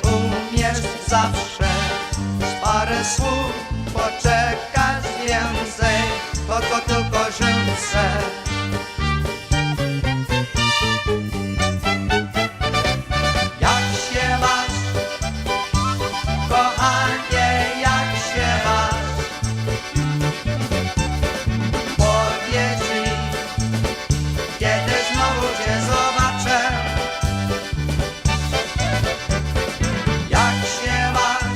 umiesz zawsze z parę słów poczekać więcej, to tylko życzę. Jak się masz, kochanie, jak się masz? Powiedz mi, kiedy znowu cię zobaczę. Jak się masz?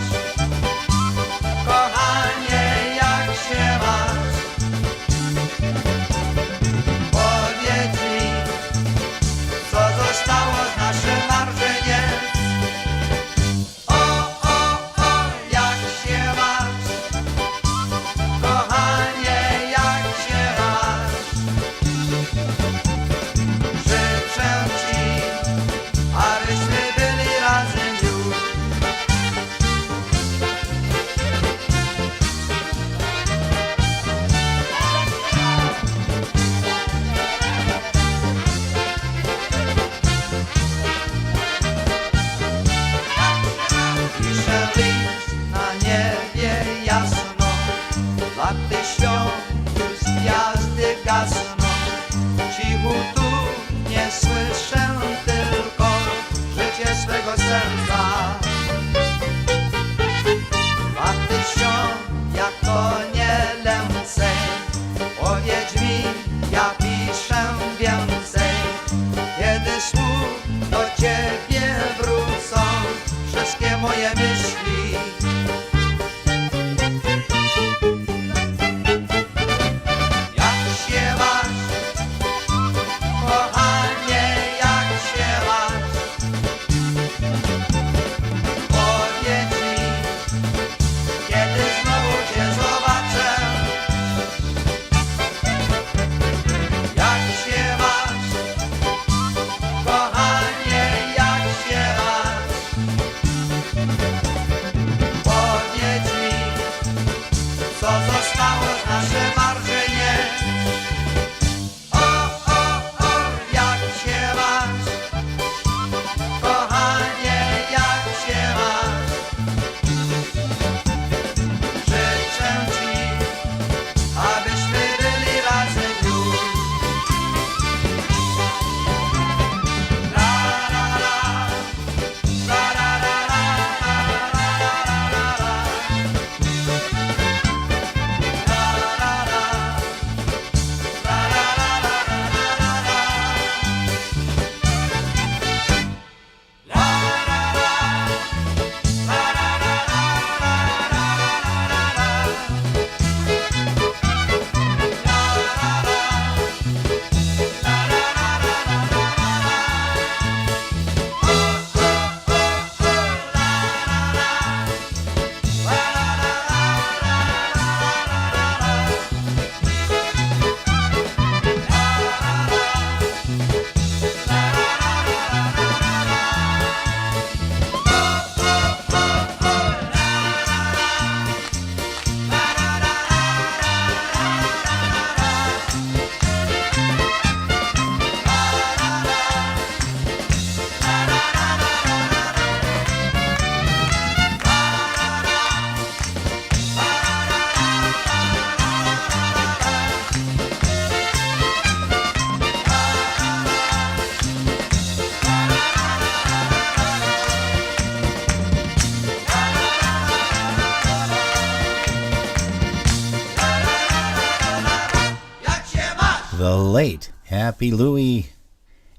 The late Happy Louie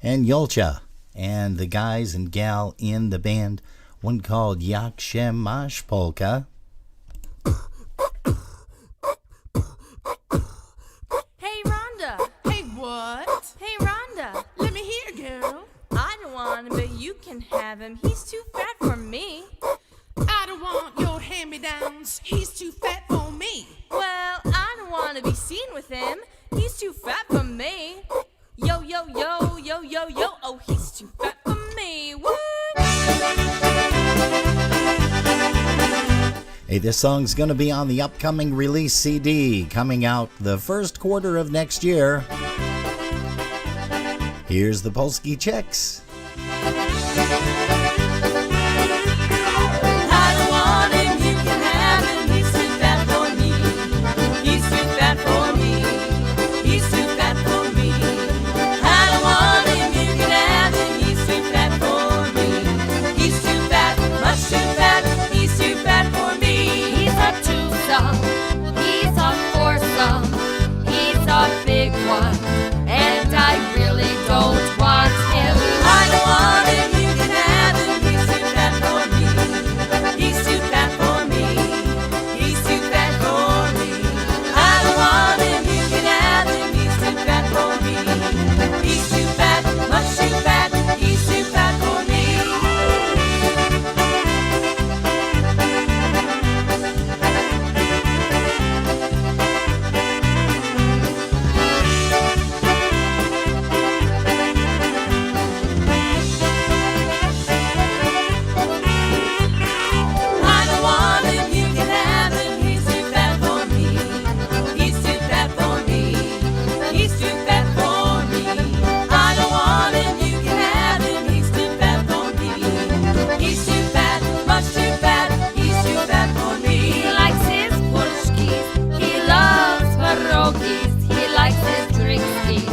and Yulcha and the guys and gal in the band, one called Jak się masz Polka. Hey, Rhonda. Hey, what? Hey, Rhonda. Let me hear, girl. I don't want him, but you can have him. He's too fat for me. I don't want your hand-me-downs. He's too fat for me. Well, I don't want to be seen with him. He's too fat for me. Yo, yo, yo, yo, yo, yo. Oh, he's too fat for me. What? Hey, this song's going to be on the upcoming release CD coming out the first quarter of next year. Here's the Polski Chicks. I don't want him, you can have him. He's too fat for me. He's too fat for me. He's too fat for me. I don't want him, you can have him. He's too fat for me. He's too fat, much too fat. He's too fat for me. He's a twosome, he's a foursome, he's a big one, and I really don't want him. I don't want him, you can have him. He's too fat for me. He's too fat for me. He's too fat for me. I don't want him, you can have him. He's too fat for me. He's too fat, much too fat. He's too fat for me. I don't want him, you can have him. He's too fat for me. He's too fat for me. He's too fat for me. I don't want him, you can have him. He's too fat for me. He's too fat, much too fat. He's too fat for me. He likes his pushkis, he loves pierogies, he likes his drinksies,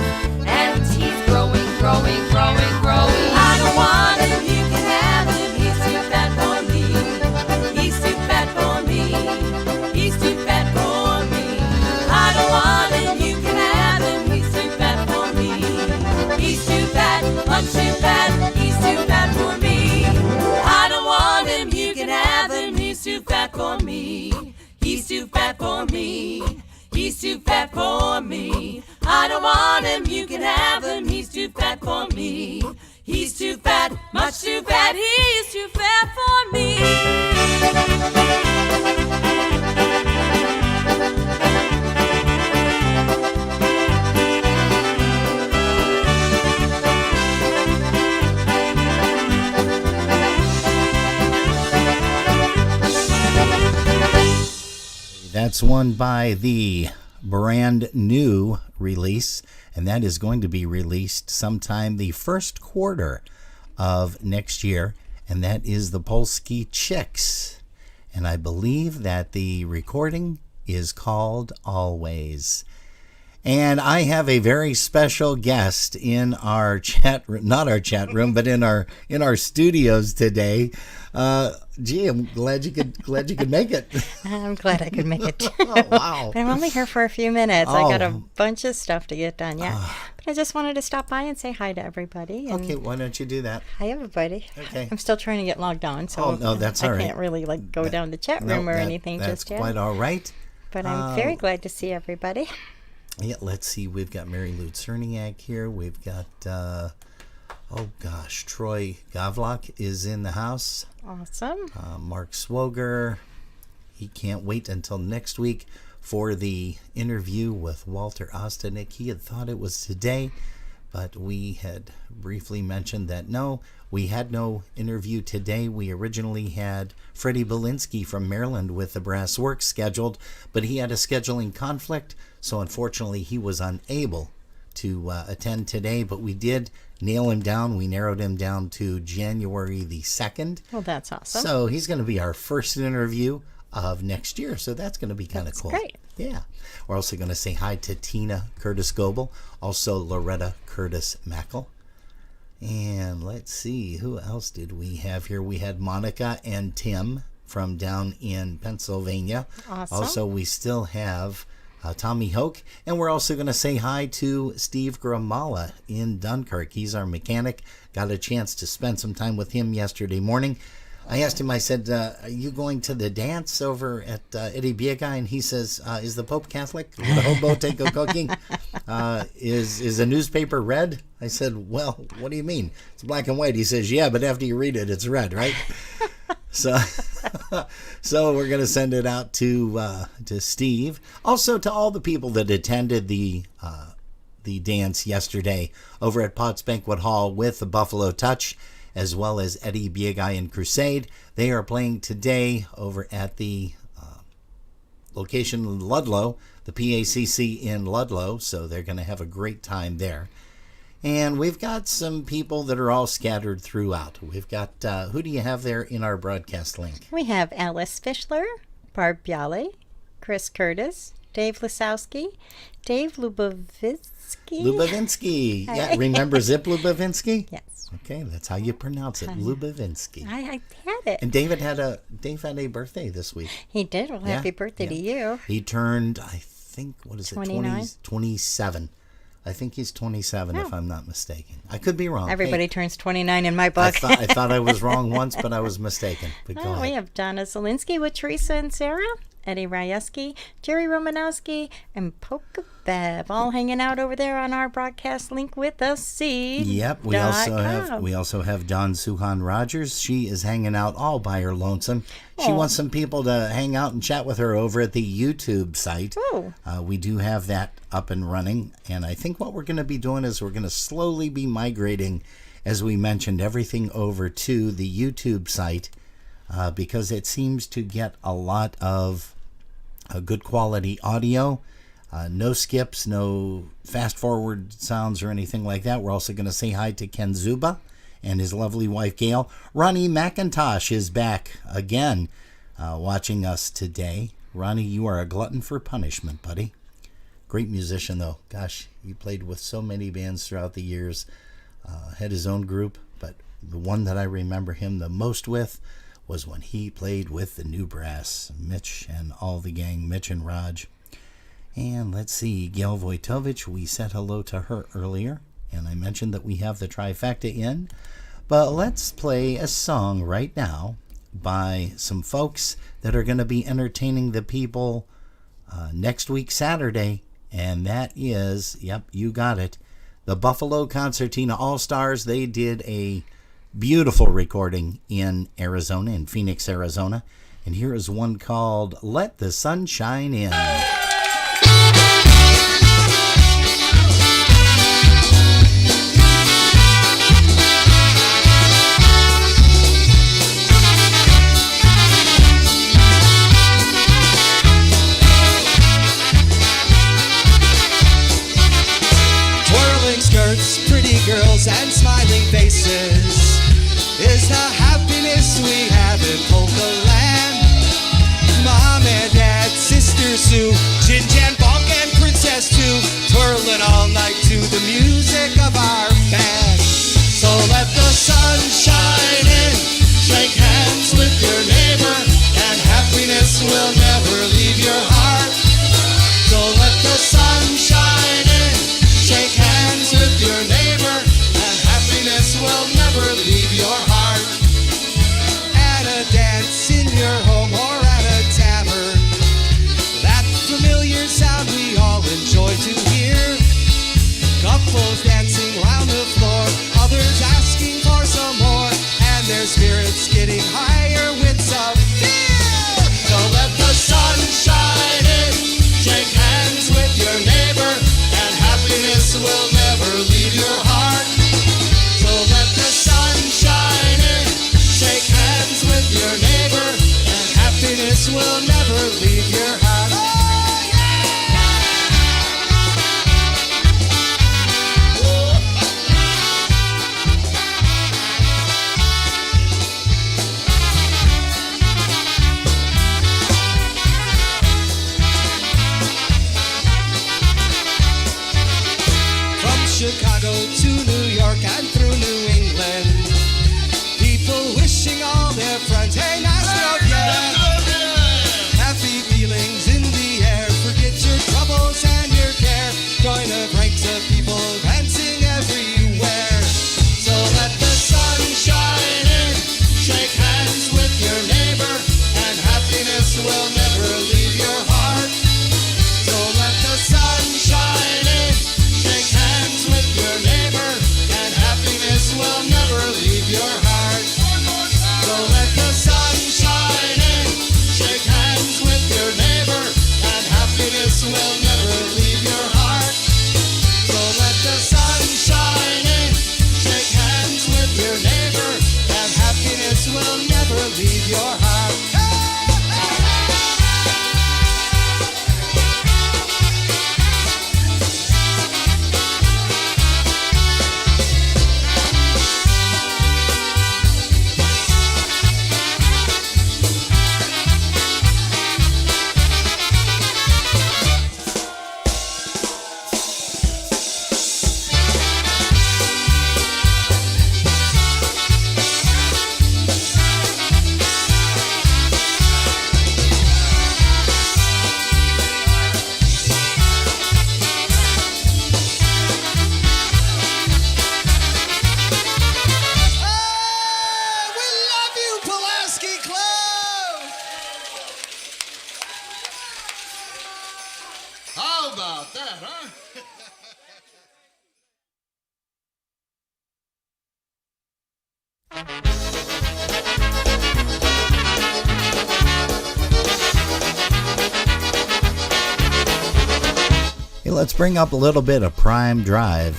and he's growing, growing, growing, growing. I don't want him, you can have him. He's too fat for me. He's too fat for me. He's too fat for me. I don't want him, you can have him. He's too fat for me. He's too fat, much too fat. He's too fat for me. I don't want him, you can have him. He's too fat for me. He's too fat for me. He's too fat for me. I don't want him, you can have him. He's too fat for me. He's too fat, much too fat. He's too fat for me. That's one by the brand new release, and that is going to be released sometime the first quarter of next year, and that is the Polski Chicks. And I believe that the recording is called Always. And I have a very special guest in our chat room, not our chat room, but in our studios today. Gee, I'm glad you could make it. I'm glad I could make it. Oh, wow. But I'm only here for a few minutes. Oh. I got a bunch of stuff to get done, yeah. But I just wanted to stop by and say hi to everybody. And Okay, why don't you do that? hi, everybody. Okay. I'm still trying to get logged on, so Oh, no, that's all right. I can't really go down the chat room or anything that's just yet. quite all right. But I'm very glad to see everybody. Yeah, let's see. We've got Mary Lou Cerniak here. We've got, Troy Gavlak is in the house. Awesome. Mark Swoger. He can't wait until next week for the interview with Walter Ostanek. He had thought it was today, but we had briefly mentioned that no, we had no interview today. We originally had Freddie Belinsky from Maryland with the Brass Works scheduled, but he had a scheduling conflict, so unfortunately he was unable to attend today, but we did nail him down. We narrowed him down to January the 2nd. Well, that's awesome. So he's going to be our first interview of next year, so that's going to be kind of cool. Great. Yeah. We're also going to say hi to Tina Curtis Goebel, also Loretta Curtis Mackel. And let's see, who else did we have here? We had Monica and Tim from down in Pennsylvania. Awesome. Also, we still have Tommy Hoke. And we're also going to say hi to Steve Gramala in Dunkirk. He's our mechanic. Got a chance to spend some time with him yesterday morning. I asked him, I said, are you going to the dance over at Eddie Biega? And he says, is the Pope Catholic? Will the hobo take a cooking? Is a newspaper red? I said, well, what do you mean? It's black and white. He says, yeah, but after you read it, it's red, right? So we're going to send it out to Steve. Also to all the people that attended the dance yesterday over at Potts Banquet Hall with the Buffalo Touch, as well as Eddie Biega and Crusade. They are playing today over at the location in Ludlow, the PACC in Ludlow, so they're going to have a great time there. And we've got some people that are all scattered throughout. We've got, who do you have there in our broadcast link? We have Alice Fischler, Barb Bialy, Chris Curtis, Dave Lisowski, Dave Lubovinsky. Yeah, remember Zip Lubovinsky? Yes. Okay, that's how you pronounce it, Lubovinsky. I had it. And Dave had a birthday this week. He did. Well, happy birthday to you. He turned, I think, 29? 27. I think he's 27, if I'm not mistaken. I could be wrong. Everybody turns 29 in my book. I thought I was wrong once, but I was mistaken. But go ahead. We have Donna Zielinski with Teresa and Sarah, Eddie Rajewski, Jerry Romanowski, and Polka Bev, all hanging out over there on our broadcast link with us. See. Yep. We also have Dawn Suhan Rogers. She is hanging out all by her lonesome. She wants some people to hang out and chat with her over at the YouTube site. We do have that up and running, and I think what we're going to be doing is we're going to slowly be migrating, as we mentioned, everything over to the YouTube site. Because it seems to get a lot of good quality audio. No skips, no fast forward sounds or anything like that. We're also going to say hi to Ken Zuba and his lovely wife Gail. Ronnie McIntosh is back again watching us today. Ronnie, you are a glutton for punishment, buddy. Great musician, though. Gosh, he played with so many bands throughout the years. Had his own group, but the one that I remember him the most with was when he played with the New Brass, Mitch and all the gang, Mitch and Raj. And let's see, Gail Vojtovich, we said hello to her earlier, and I mentioned that we have the trifecta in. But let's play a song right now by some folks that are going to be entertaining the people next week, Saturday, and that is, yep, you got it, the Buffalo Concertina All-Stars. They did a beautiful recording in Arizona, in Phoenix, Arizona. And here is one called Let the Sun Shine In. Twirling skirts, pretty girls, and smiling faces is the happiness we have in Polka Land. Mom and Dad, Sister Sue, Jin Jan, Bonk, and Princess too, twirling all night to the music of our band. So let the sun shine in, shake hands with your neighbor, and happiness will never leave your heart. So let the sun shine in, shake hands with your neighbor, and happiness will never leave your heart. At a dance in your home or at a tavern, that familiar sound we all enjoy to hear. Couples dancing round the floor, others asking for some more. How about that, huh? Hey, let's bring up a little bit of Prime Drive.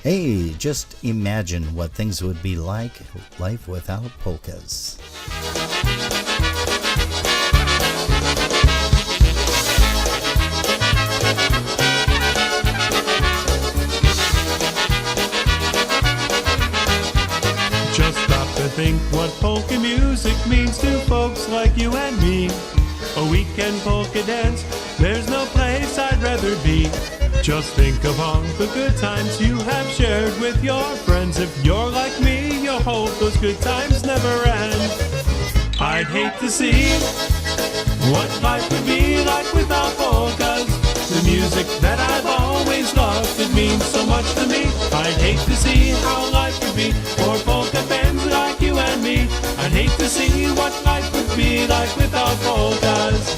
Hey, just imagine what things would be like, life without polkas. Just stop to think what polka music means to folks like you and me. A weekend polka dance, there's no place I'd rather be. Just think of all the good times you have shared with your friends. If you're like me, you'll hope those good times never end. I'd hate to see what life would be like without polkas. The music that I've always loved, it means so much to me. I'd hate to see how life would be for polka fans like you and me. I'd hate to see what life would be like without polkas.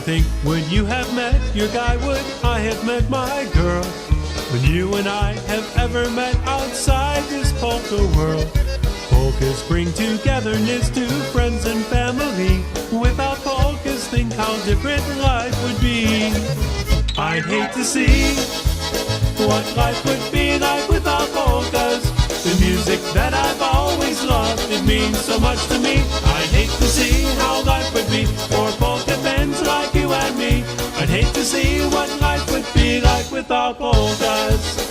Think, would you have met your guy? Would I have met my girl? Would you and I have ever met outside this polka world? Polkas bring togetherness to friends and family. Without polkas, think how different life would be. I'd hate to see what life would be like without polkas. The music that I've always loved, it means so much to me. I'd hate to see how life would be for polka fans like you and me. I'd hate to see what life would be like without polkas.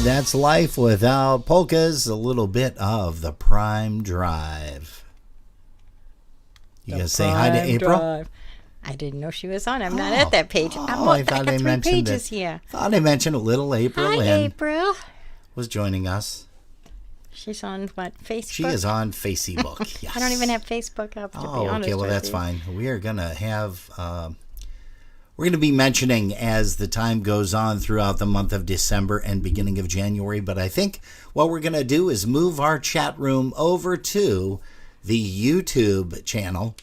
That's life without polkas. A little bit of the Prime Drive. You gonna say hi to April? Drive. I didn't know she was on. I'm not at that page. I thought I mentioned it. Here. Thought I mentioned a little April. Hi, and April. Was joining us. She's on what, Facebook? She is on Facebook. Yes. I don't even have Facebook up, to be honest. Okay. Well, that's fine. We are gonna have. We're going to be mentioning as the time goes on throughout the month of December and beginning of January. But I think what we're going to do is move our chat room over to the YouTube channel.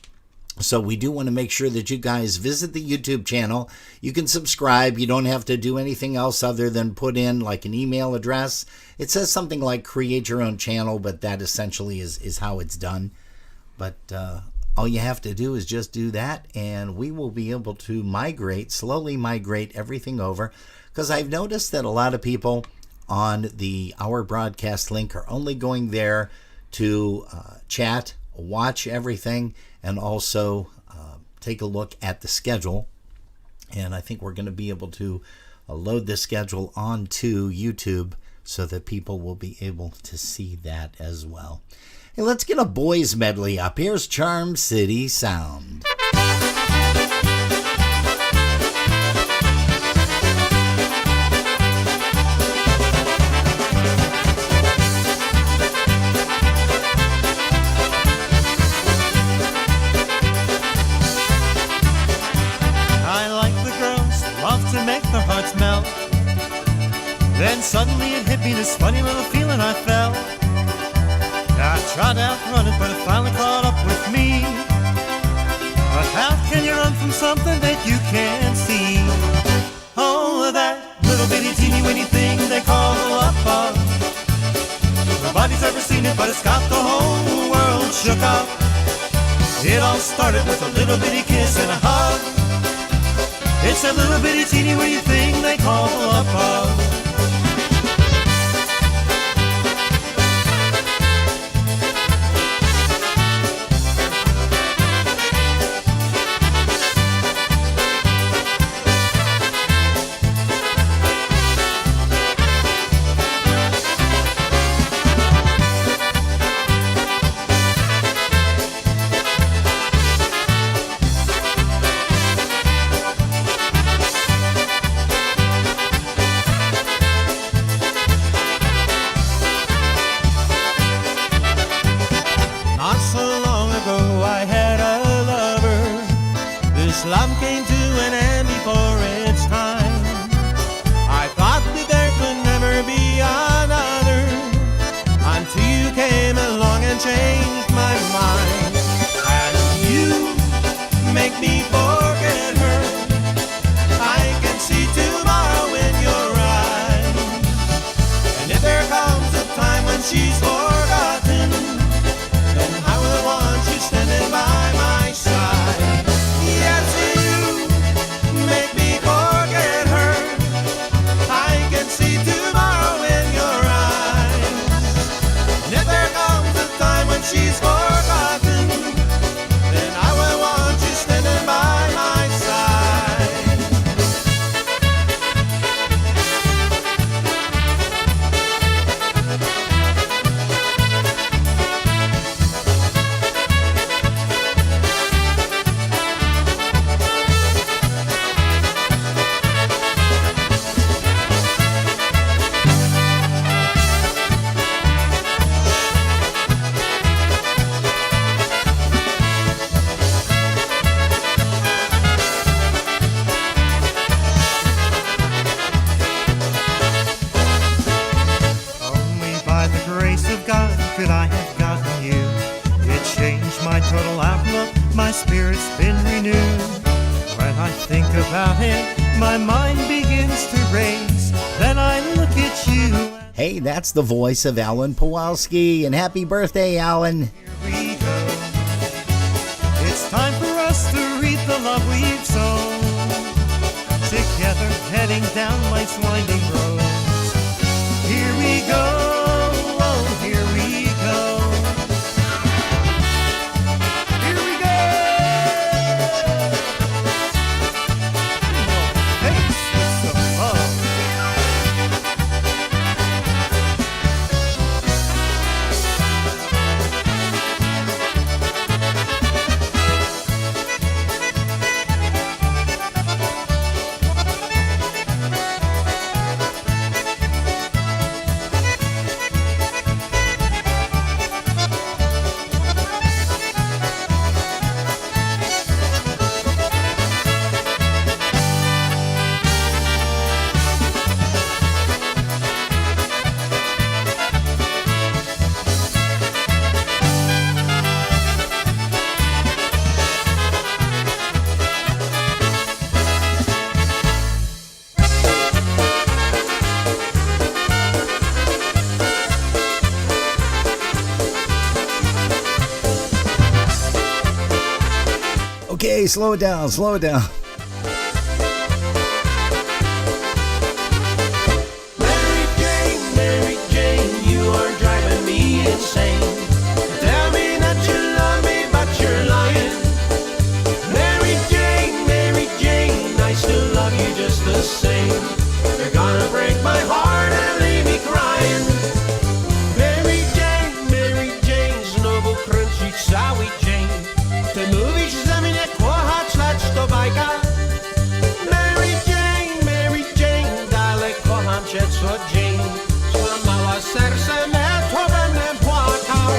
So we do want to make sure that you guys visit the YouTube channel. You can subscribe. You don't have to do anything else other than put in like an email address. It says something like create your own channel, but that essentially is how it's done. But all you have to do is just do that, and we will be able to slowly migrate everything over. Because I've noticed that a lot of people on the Our Broadcast link are only going there to chat, watch everything, and also take a look at the schedule. And I think we're going to be able to load the schedule onto YouTube so that people will be able to see that as well. Hey, let's get a boys medley up. Here's Charm City Sound. I like the girls who love to make their hearts melt. Then suddenly it hit me, this funny little feeling I felt. I tried to outrun it, but it finally caught up with me. But how can you run from something that you can't see? Oh, that little bitty teeny weeny thing they call the love bug. Nobody's ever seen it, but it's got the whole world shook up. It all started with a little bitty kiss and a hug. It's that little bitty teeny weeny thing they call the love bug. Not so long ago I had a lover. This love came to an end before its time. I thought that there could never be another until you came along and changed my mind. And you make me forget her. I can see tomorrow in your eyes. And if there comes a time when she's forgotten, then I will want you standing by my side. Yes, you make me forget her. I can see tomorrow in your eyes. And if there comes a time when she's forgotten, then I will want you standing by my side. Only by the grace of God could I have gotten you. It changed my total outlook, my spirit's been renewed. When I think about it, my mind begins to race. Then I look at you. Hey, that's the voice of Alan Pawlowski, and happy birthday, Alan. We go. It's time for us to reap the love we've sown. Together, heading down life's winding roads. Here we go, oh, here we go. Here we go. Thanks for some love. Okay, slow it down, slow it down. Mary Jane, you are driving me insane. Tell me that you love me, but you're lying. Mary Jane, I still love you just the same. You're gonna break my heart and leave me crying. Mary Jane, znowu kręcić cały dzień. Ty mówisz, że mnie kochać, lecz to bajka. Mary Jane, dalej kocham cię co dzień. Złamała serce me, to będę płakał.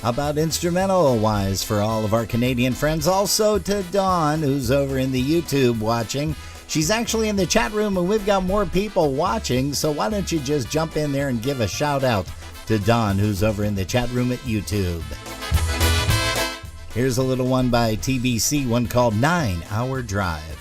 How about instrumental-wise for all of our Canadian friends? Also to Dawn, who's over in the YouTube watching. She's actually in the chat room, and we've got more people watching, so why don't you just jump in there and give a shout-out to Dawn, who's over in the chat room at YouTube. Here's a little one by TBC, one called 9 Hour Drive.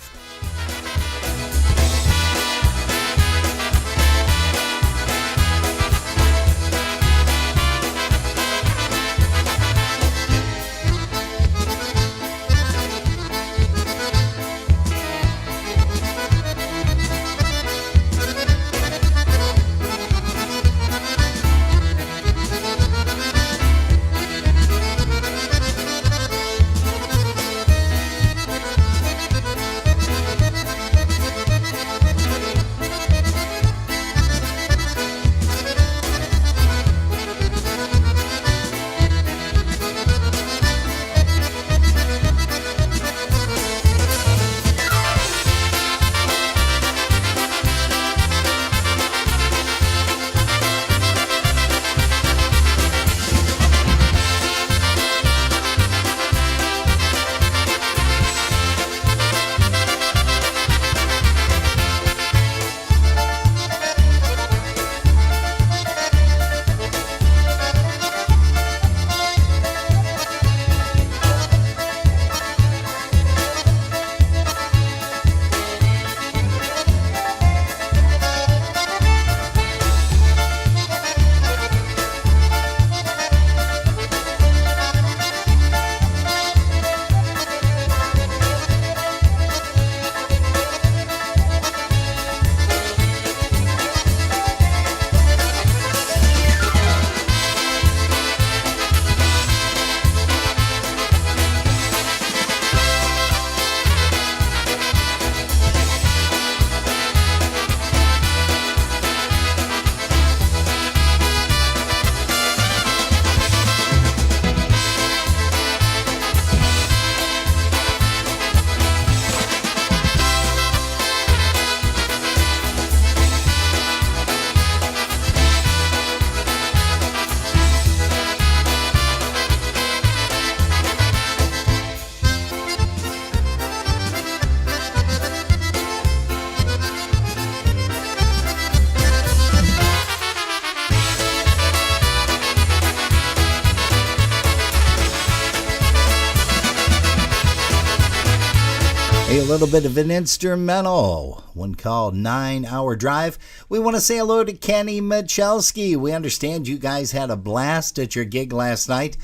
A little bit of an instrumental, one called 9 Hour Drive. We want to say hello to Kenny Michalski. We understand you guys had a blast at your gig last night,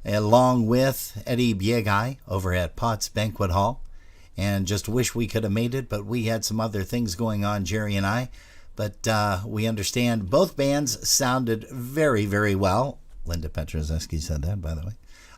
along with Eddie Biegai over at Potts Banquet Hall. And just wish we could have made it, but we had some other things going on, Jerry and I. But we understand both bands sounded very, very well. Linda Petrozeski said that, by the way.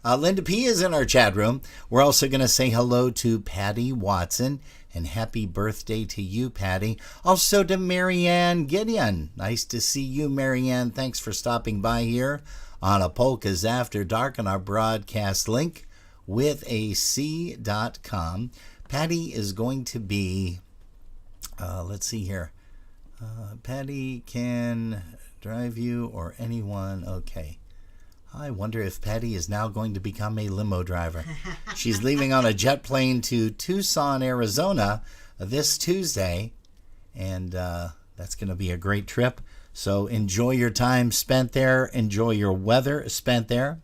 Linda P. is in our chat room. We're also going to say hello to Patty Watson, and happy birthday to you, Patty. Also to Marianne Gideon. Nice to see you, Marianne. Thanks for stopping by here on a Polkas After Dark on our broadcast link with AC.com. Patty is going to be, let's see here. Patty can drive you or anyone. Okay. I wonder if Patty is now going to become a limo driver. She's leaving on a jet plane to Tucson, Arizona this Tuesday, and that's going to be a great trip. So enjoy your time spent there. Enjoy your weather spent there.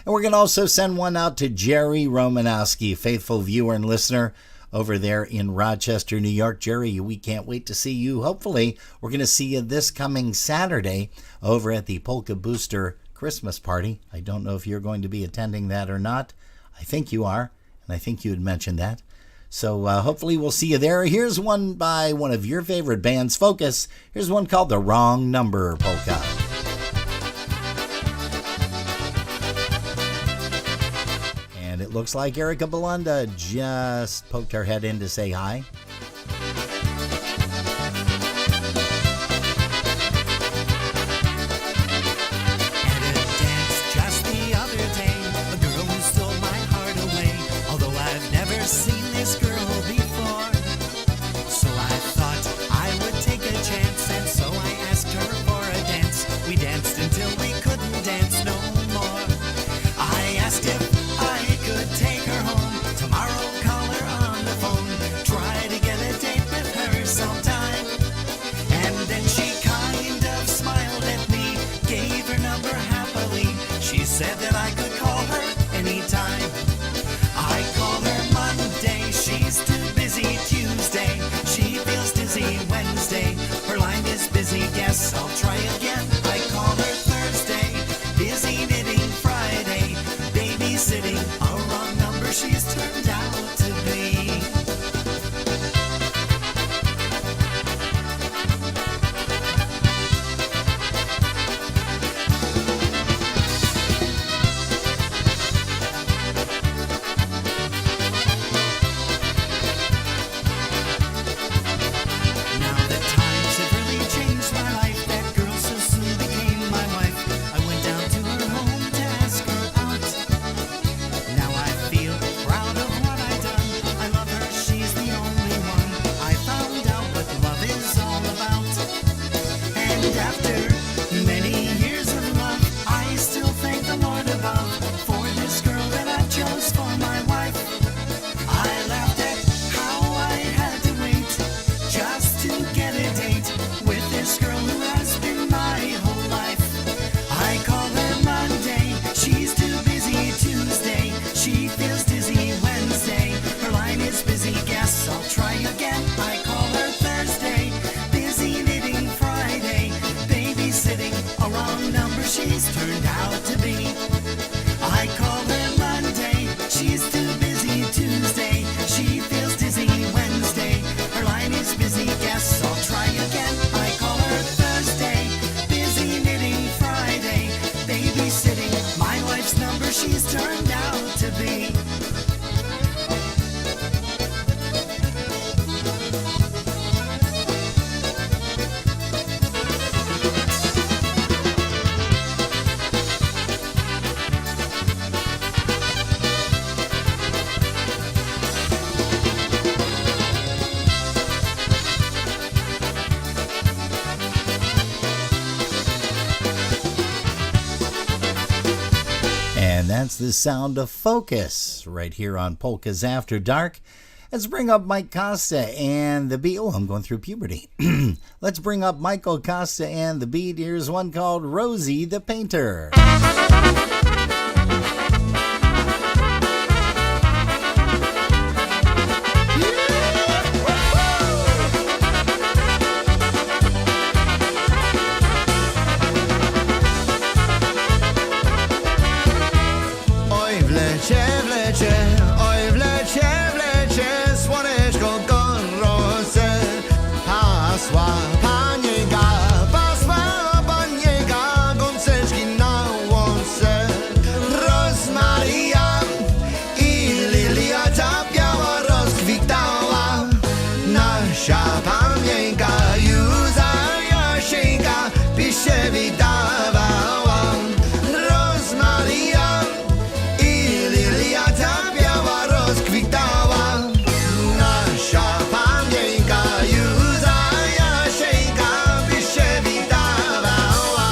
And we're going to also send one out to Jerry Romanowski, faithful viewer and listener over there in Rochester, New York. Jerry, we can't wait to see you. Hopefully, we're going to see you this coming Saturday over at the Polka Booster Christmas party. I don't know if you're going to be attending that or not. I think you are, and I think you had mentioned that. So hopefully we'll see you there. Here's one by one of your favorite bands, Focus. Here's one called The Wrong Number Polka. And it looks like Erica Belunda just poked her head in to say hi. said that I could call her anytime. I call her Monday, she's too busy. Tuesday, she feels dizzy. Wednesday, her line is busy. Guess I'll try again. I call her Thursday, busy knitting. Friday, babysitting. A wrong number she's turned out to be. She's turned out to be. I call her Monday, she's too busy. Tuesday, she feels dizzy. Wednesday, her line is busy. Guess I'll try again. I call her Thursday, busy knitting. Friday, babysitting. My wife's number she's turned out to be. And that's the sound of Focus right here on Polkas After Dark. Let's bring up Mike Costa and the Beat. Oh, I'm going through puberty. Let's bring up Michael Costa and the Beat. Here's one called Rosie the Painter. Oj wlecie, słoneczko gorące. Pasła panienka, gąseczki na łące. Rozmaria i lilia ta biała rozkwitała. Nasza panienka Józa Jasieńka by się wydawała. Rozmaria i lilia ta biała rozkwitała. Nasza panienka Józa Jasieńka by się wydawała.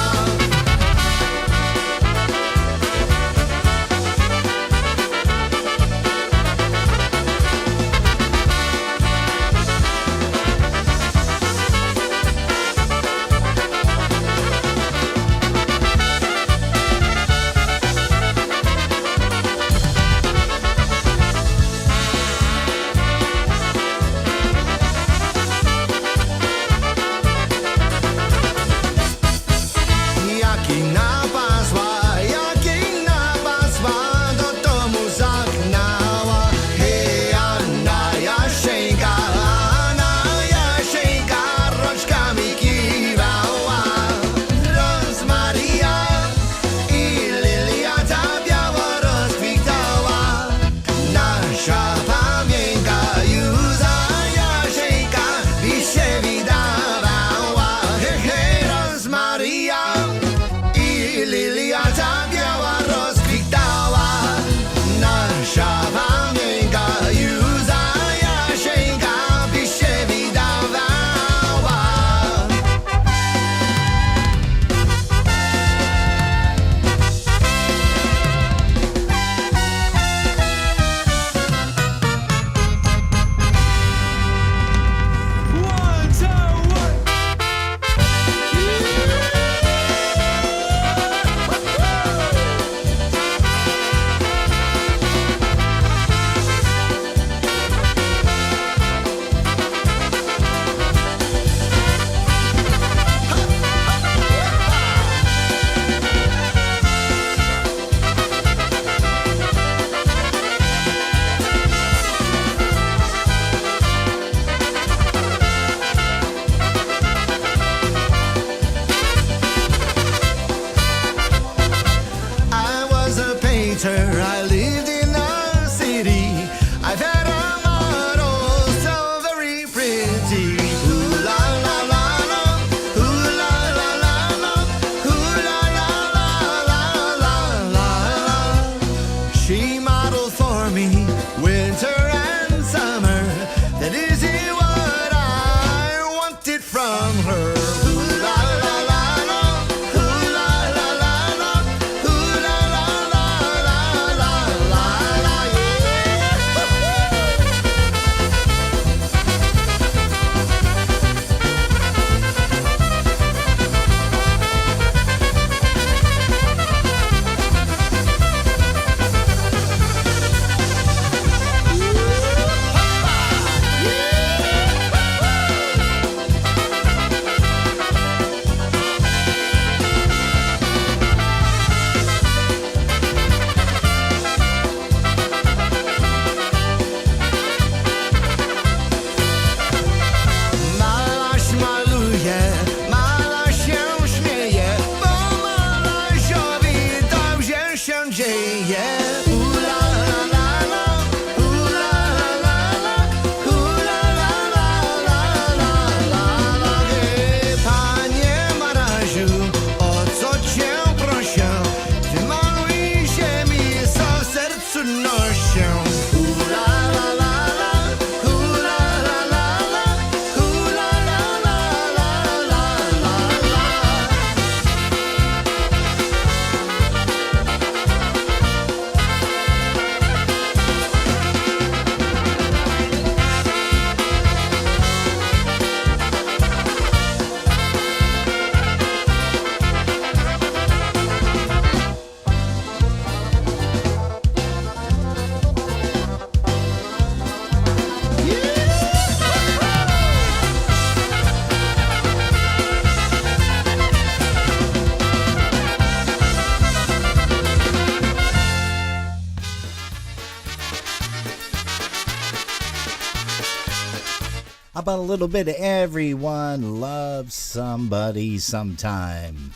about a little bit of Everyone Loves Somebody Sometime?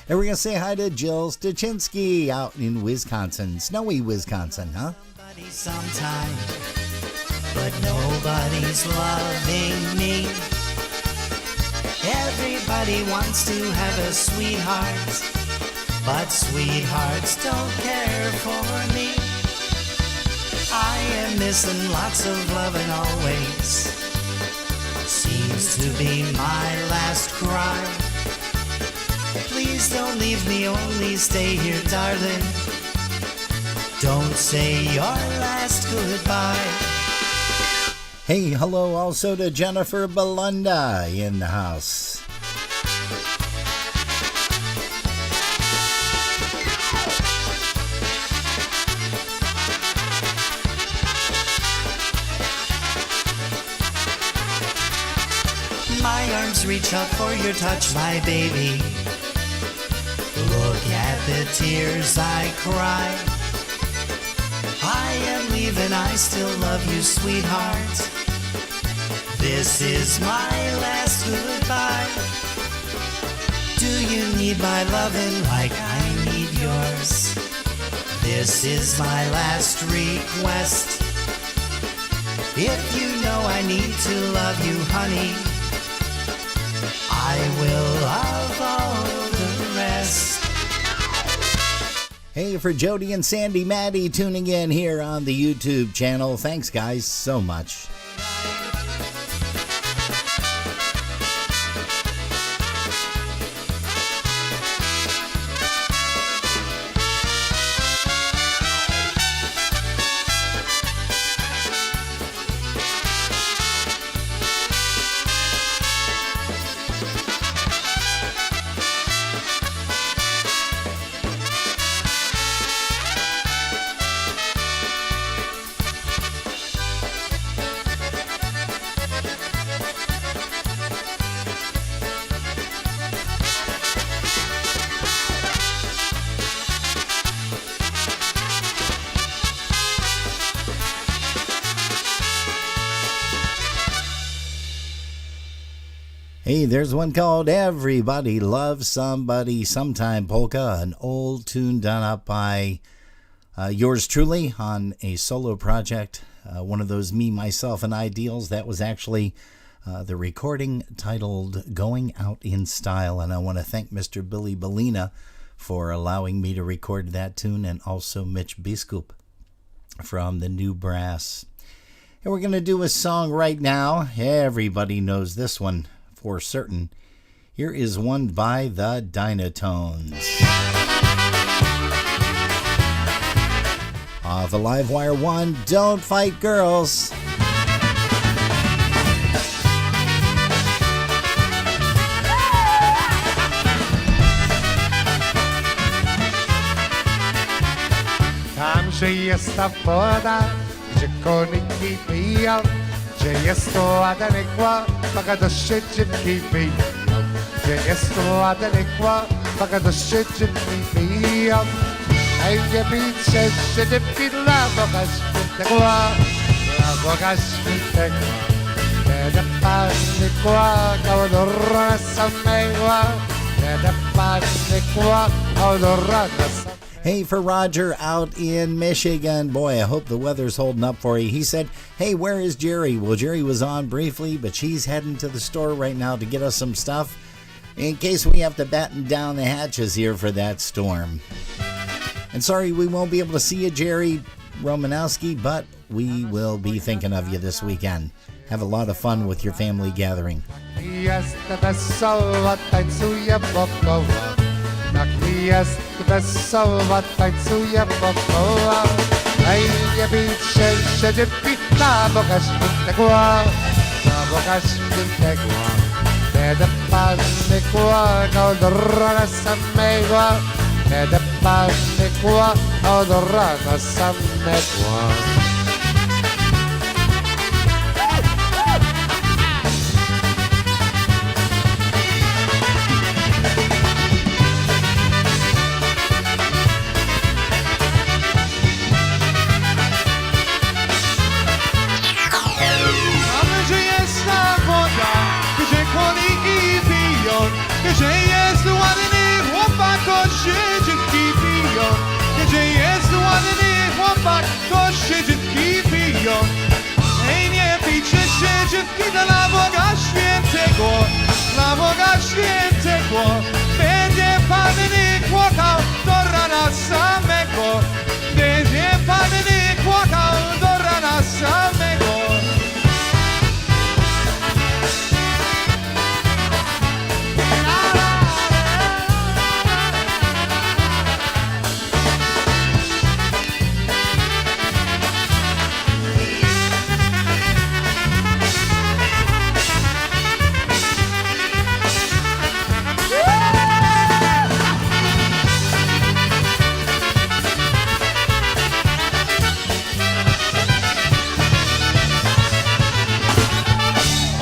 And we're going to say hi to Jill Stachinsky out in Wisconsin. Snowy Wisconsin, huh? Somebody sometime, but nobody's loving me. Everybody wants to have a sweetheart, but sweethearts don't care for me. I am missing lots of love and always seems to be my last cry. Please don't leave me, only stay here, darling. Don't say your last goodbye. Hey, hello also to Jennifer Belunda in the house. My arms reach out for your touch, my baby. Look at the tears I cry. I am leaving, I still love you, sweetheart. This is my last goodbye. Do you need my loving like I need yours? This is my last request. If you know I need to love you, honey, I will love all the rest. Hey, for Jody and Sandy Maddie tuning in here on the YouTube channel. Thanks, guys, so much. Hey, there's one called Everybody Loves Somebody Sometime Polka, an old tune done up by yours truly on a solo project, one of those Me, Myself, and Ideals. That was actually the recording titled Going Out in Style, and I want to thank Mr. Billy Bellina for allowing me to record that tune, and also Mitch Biskup from the New Brass. And we're going to do a song right now. Everybody knows this one for certain. Here is one by the Dynatones. Off the Livewire 1, Don't Fight Girls. Tamże jest ta woda, gdzie koniki piją, gdzie jest to ładny kła, baka do dziewki piją. Gdzie jest to ładny kła, baka do dziewki piją. Ej, nie bijcie się dziewki dla Boga Świętego, dla Boga Świętego. Kiedy Panny kła, koło do rana samego, kiedy Panny kła, koło do rana samego. Hey, for Roger out in Michigan. Boy, I hope the weather's holding up for you. He said, hey, where is Jerry? Well, Jerry was on briefly, but she's heading to the store right now to get us some stuff in case we have to batten down the hatches here for that storm. And sorry we won't be able to see you, Jerry Romanowski, but we will be thinking of you this weekend. Have a lot of fun with your family gathering. Jest wesoła, tańcuje wokoło. Jest wesoła, tańcuje wokoło. Ej, nie bijcie się, dziewki, na Boga Świętego, na Boga Świętego. Kiedy Panny kłagał do rana samego, kiedy Panny kłagał do rana samego. idę na Boga Świętego, na Boga Świętego. Będzie Panny płakał do rana samego, będzie Panny płakał do rana samego.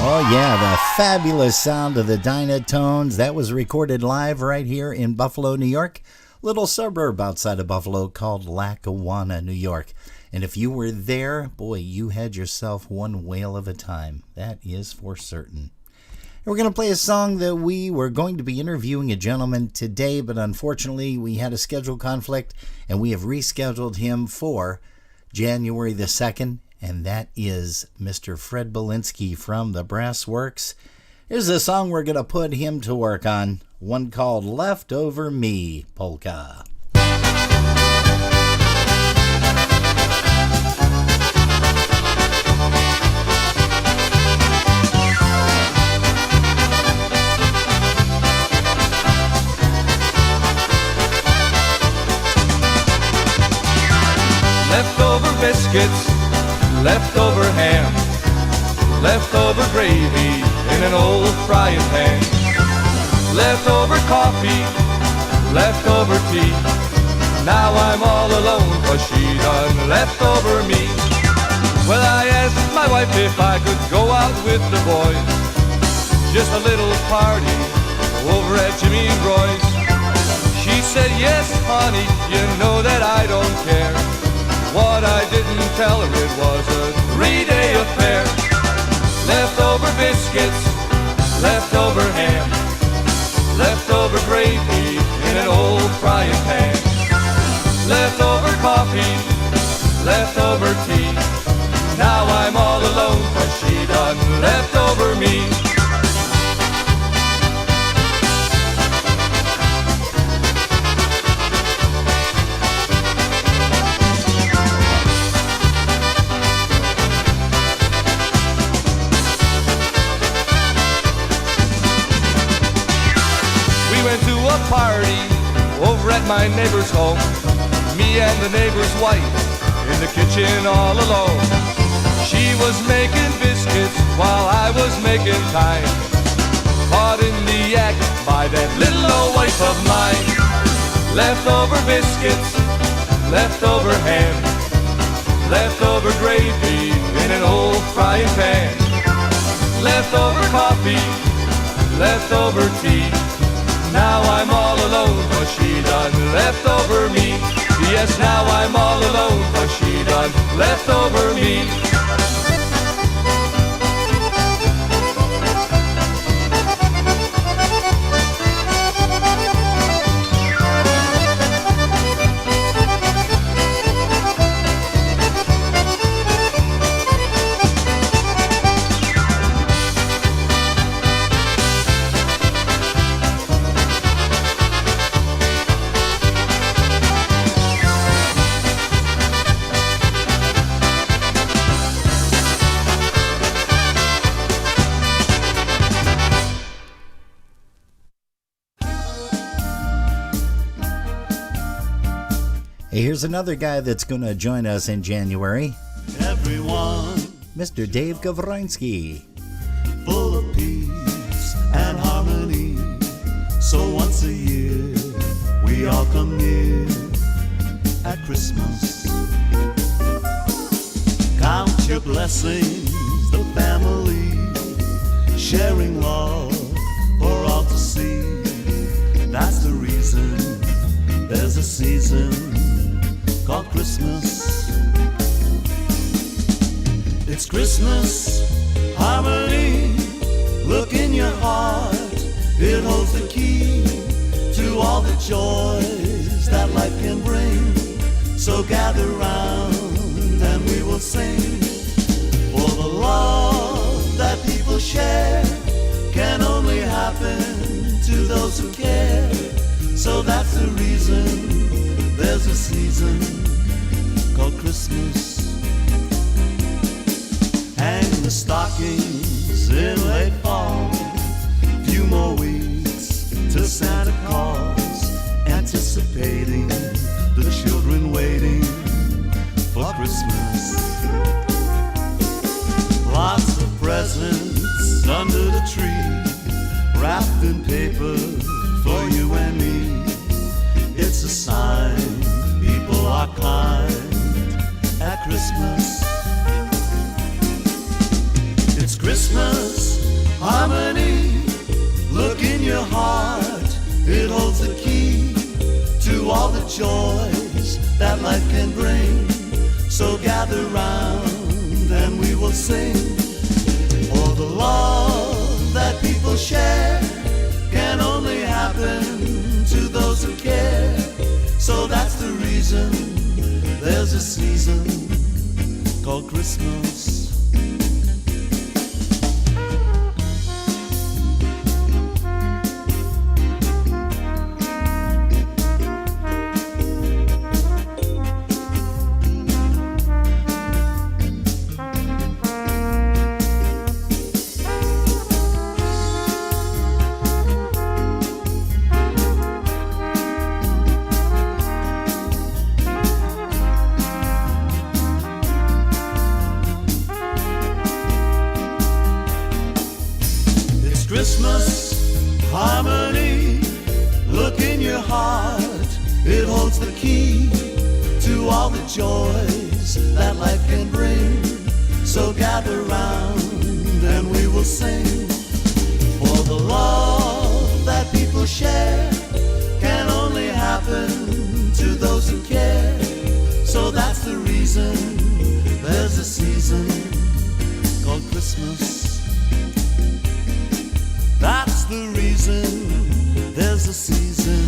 Oh, yeah, the fabulous sound of the Dynatones. That was recorded live right here in Buffalo, New York. Little suburb outside of Buffalo called Lackawanna, New York. And if you were there, boy, you had yourself one whale of a time. That is for certain. And we're going to play a song that we were going to be interviewing a gentleman today, but unfortunately we had a schedule conflict, and we have rescheduled him for January the 2nd. And that is Mr. Fred Belinsky from the Brass Works. Here's a song we're going to put him to work on, one called Leftover Me Polka. Leftover biscuits, leftover ham, leftover gravy in an old frying pan, leftover coffee, leftover tea. Now I'm all alone 'cause she done leftover me. Well, I asked my wife if I could go out with the boys, just a little party over at Jimmy and Roy's. She said, yes, honey, you know that I don't care. What I didn't tell her, it was a 3-day affair. Leftover biscuits, leftover ham, leftover gravy in an old frying pan, leftover coffee, leftover tea. Now I'm all alone 'cause she done leftover me. Party over at my neighbor's home. Me and the neighbor's wife in the kitchen all alone. She was making biscuits while I was making time, caught in the act by that little old wife of mine. Leftover biscuits, leftover ham, leftover gravy in an old frying pan, leftover coffee, leftover tea. Now I'm all alone 'cause she done leftover me. Yes, now I'm all alone 'cause she done leftover me. Hey, here's another guy that's going to join us in January. Everyone, Mr. Dave Gavroinski. full of peace and harmony. So once a year, we all come near at Christmas. Count your blessings, the family, sharing love for all to see. That's the reason there's a season called Christmas. It's Christmas, harmony, look in your heart. It holds the key to all the joys that life can bring. So gather round and we will sing for the love that share can only happen to those who care. So that's the reason there's a season called Christmas. Hang the stockings in late fall, few more weeks till Santa calls, anticipating the children waiting for Christmas. Lots of presents under the tree, wrapped in paper for you and me. It's a sign people are kind at Christmas. It's Christmas harmony. Look in your heart, it holds the key to all the joys that life can bring. So gather round and we will sing. For the love that people share can only happen to those who care. So that's the reason there's a season called Christmas. Christmas harmony. Look in your heart, it holds the key to all the joys that life can bring. So gather round and we will sing. For the love that people share can only happen to those who care. So that's the reason there's a season called Christmas. That's the reason there's a season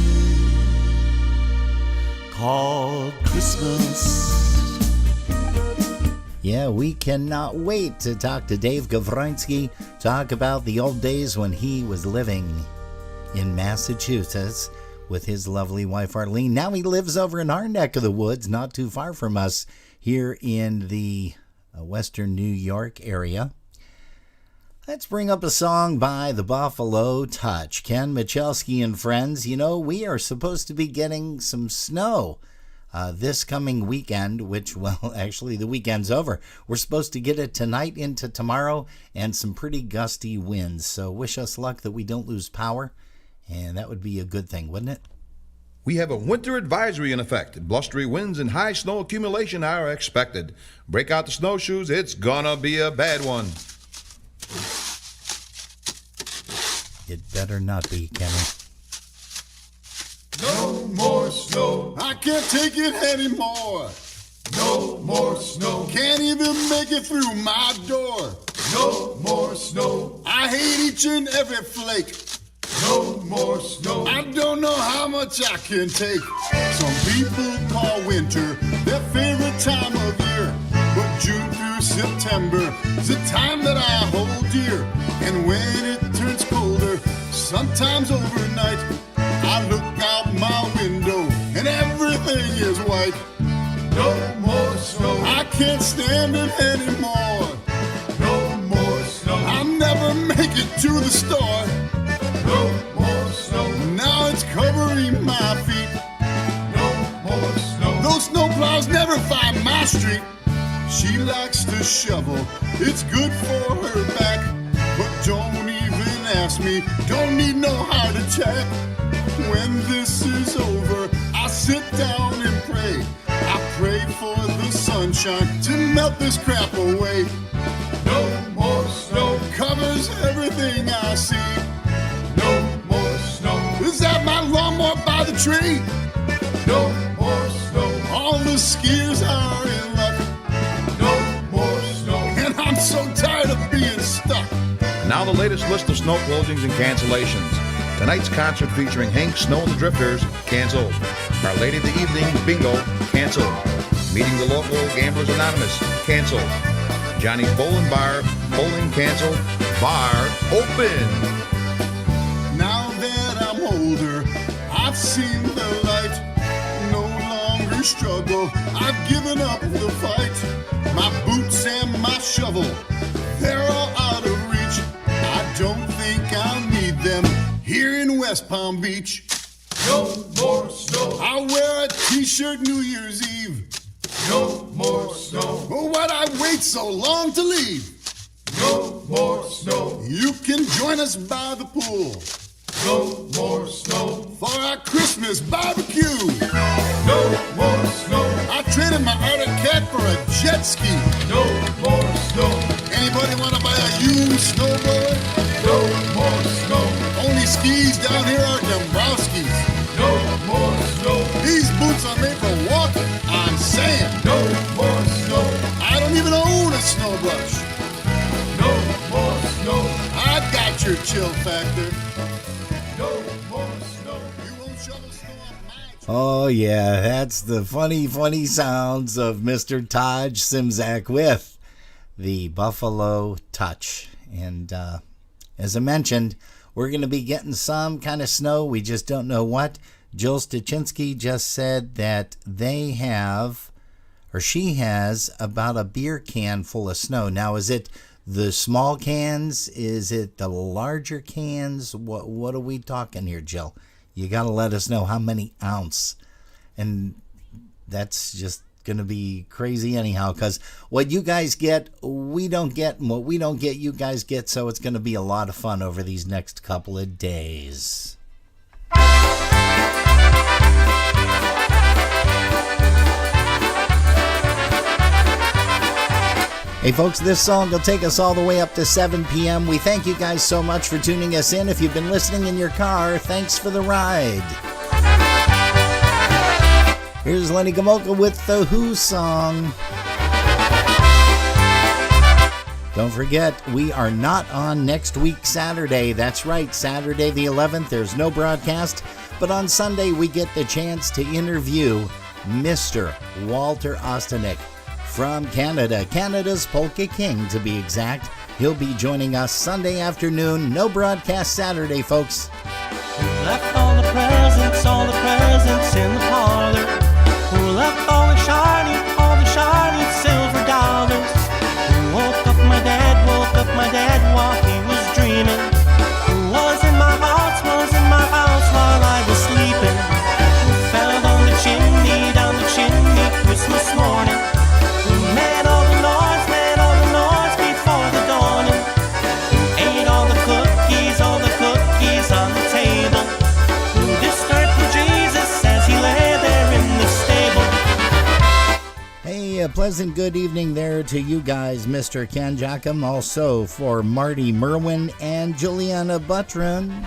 called Christmas. Yeah, we cannot wait to talk to Dave Gavroinski, talk about the old days when he was living in Massachusetts with his lovely wife Arlene. Now he lives over in our neck of the woods, not too far from us, here in the western New York area. Let's bring up a song by the Buffalo Touch. Ken Michalski and friends, you know, we are supposed to be getting some snow this coming weekend, which, well, actually the weekend's over. We're supposed to get it tonight into tomorrow and some pretty gusty winds. So wish us luck that we don't lose power, and that would be a good thing, wouldn't it? We have a winter advisory in effect. Blustery winds and high snow accumulation are expected. Break out the snowshoes, it's gonna be a bad one. It better not be, Kenny. No more snow. I can't take it anymore. No more snow. Can't even make it through my door. No more snow. I hate each and every flake. No more snow. I don't know how much I can take. Some people call winter their favorite time of year, but June through September is the time that I hold dear. And when it turns colder, sometimes overnight, I look out my window and everything is white. No more snow. I can't stand it anymore. No more snow. I'll never make it to the store. No more snow. Now it's covering my feet. No more snow. Those snowplows never find my street. She likes to shovel, it's good for her back. But don't even ask me, don't need no heart attack. When this is over, I sit down and pray. I pray for the sunshine to melt this crap away. No more snow covers everything I see. No more snow. Is that my lawnmower by the tree? No more snow. All the skiers are in luck. No more snow. And I'm so tired of being stuck. And now the latest list of snow closings and cancellations. Tonight's concert featuring Hank Snow and the Drifters, canceled. Our Lady of the Evening, Bingo, canceled. Meeting the Local, Gamblers Anonymous, canceled. Johnny's Bowling Bar, bowling canceled. bar open. Now that I'm older, I've seen the light. No longer struggle, I've given up the fight. My boots and my shovel, they're all out of reach. I don't think I'll need them here in West Palm Beach. No more snow. I'll wear a t-shirt New Year's Eve. No more snow. Oh, why'd I wait so long to leave? No more snow. You can join us by the pool. No more snow. For our Christmas barbecue. No more snow. I traded my Arctic Cat for a jet ski. No more snow. Anybody want to buy a used snowboard? No more snow. Only skis down here are Dombrowski's. No more snow. These boots are made for walking on sand. No more snow. I don't even own a snow brush. No more snow. I got your chill factor. No more snow. You won't shovel snow on my... Oh, yeah, that's the funny sounds of Mr. Taj Simzak with the Buffalo Touch. And as I mentioned, we're going to be getting some kind of snow. We just don't know what. Jill Stachinsky just said that they have, or she has, about a beer can full of snow. Now, is it the small cans? Is it the larger cans? What are we talking here, Jill? You got to let us know how many ounce. And that's just going to be crazy anyhow, because what you guys get, we don't get, and what we don't get, you guys get. So it's going to be a lot of fun over these next couple of days. Hey folks, this song will take us all the way up to 7 p.m. We thank you guys so much for tuning us in. If you've been listening in your car, thanks for the ride. Here's Lenny Gomulka with the Who song. Don't forget, we are not on next week Saturday. That's right, Saturday the 11th, there's no broadcast. But on Sunday, we get the chance to interview Mr. Walter Ostanek from Canada, Canada's Polka King to be exact. He'll be joining us Sunday afternoon. No broadcast Saturday, folks. Who left all the presents in the parlor? Who left all the shiny silver dollars? Who woke up my dad while he was dreaming? Who was in my house while I was sleeping? Who fell down the chimney Christmas morning? Who made all the noise before the dawning? Who ate all the cookies on the table? Who disturbed Jesus as he lay there in the stable? Hey, a pleasant good evening there to you guys, Mr. Ken Jackham, also for Marty Merwin and Juliana Buttron.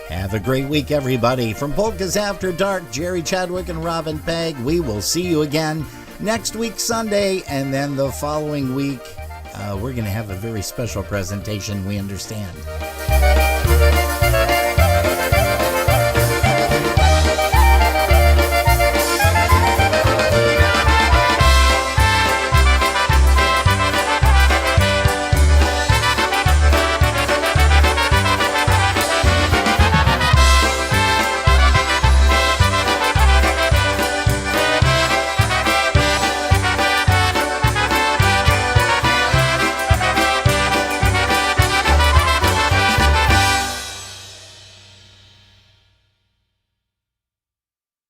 Have a great week, everybody. From Polkas After Dark, Jerry Chadwick and Robin Pegg, we will see you again next week, Sunday, and then the following week, we're going to have a very special presentation, we understand.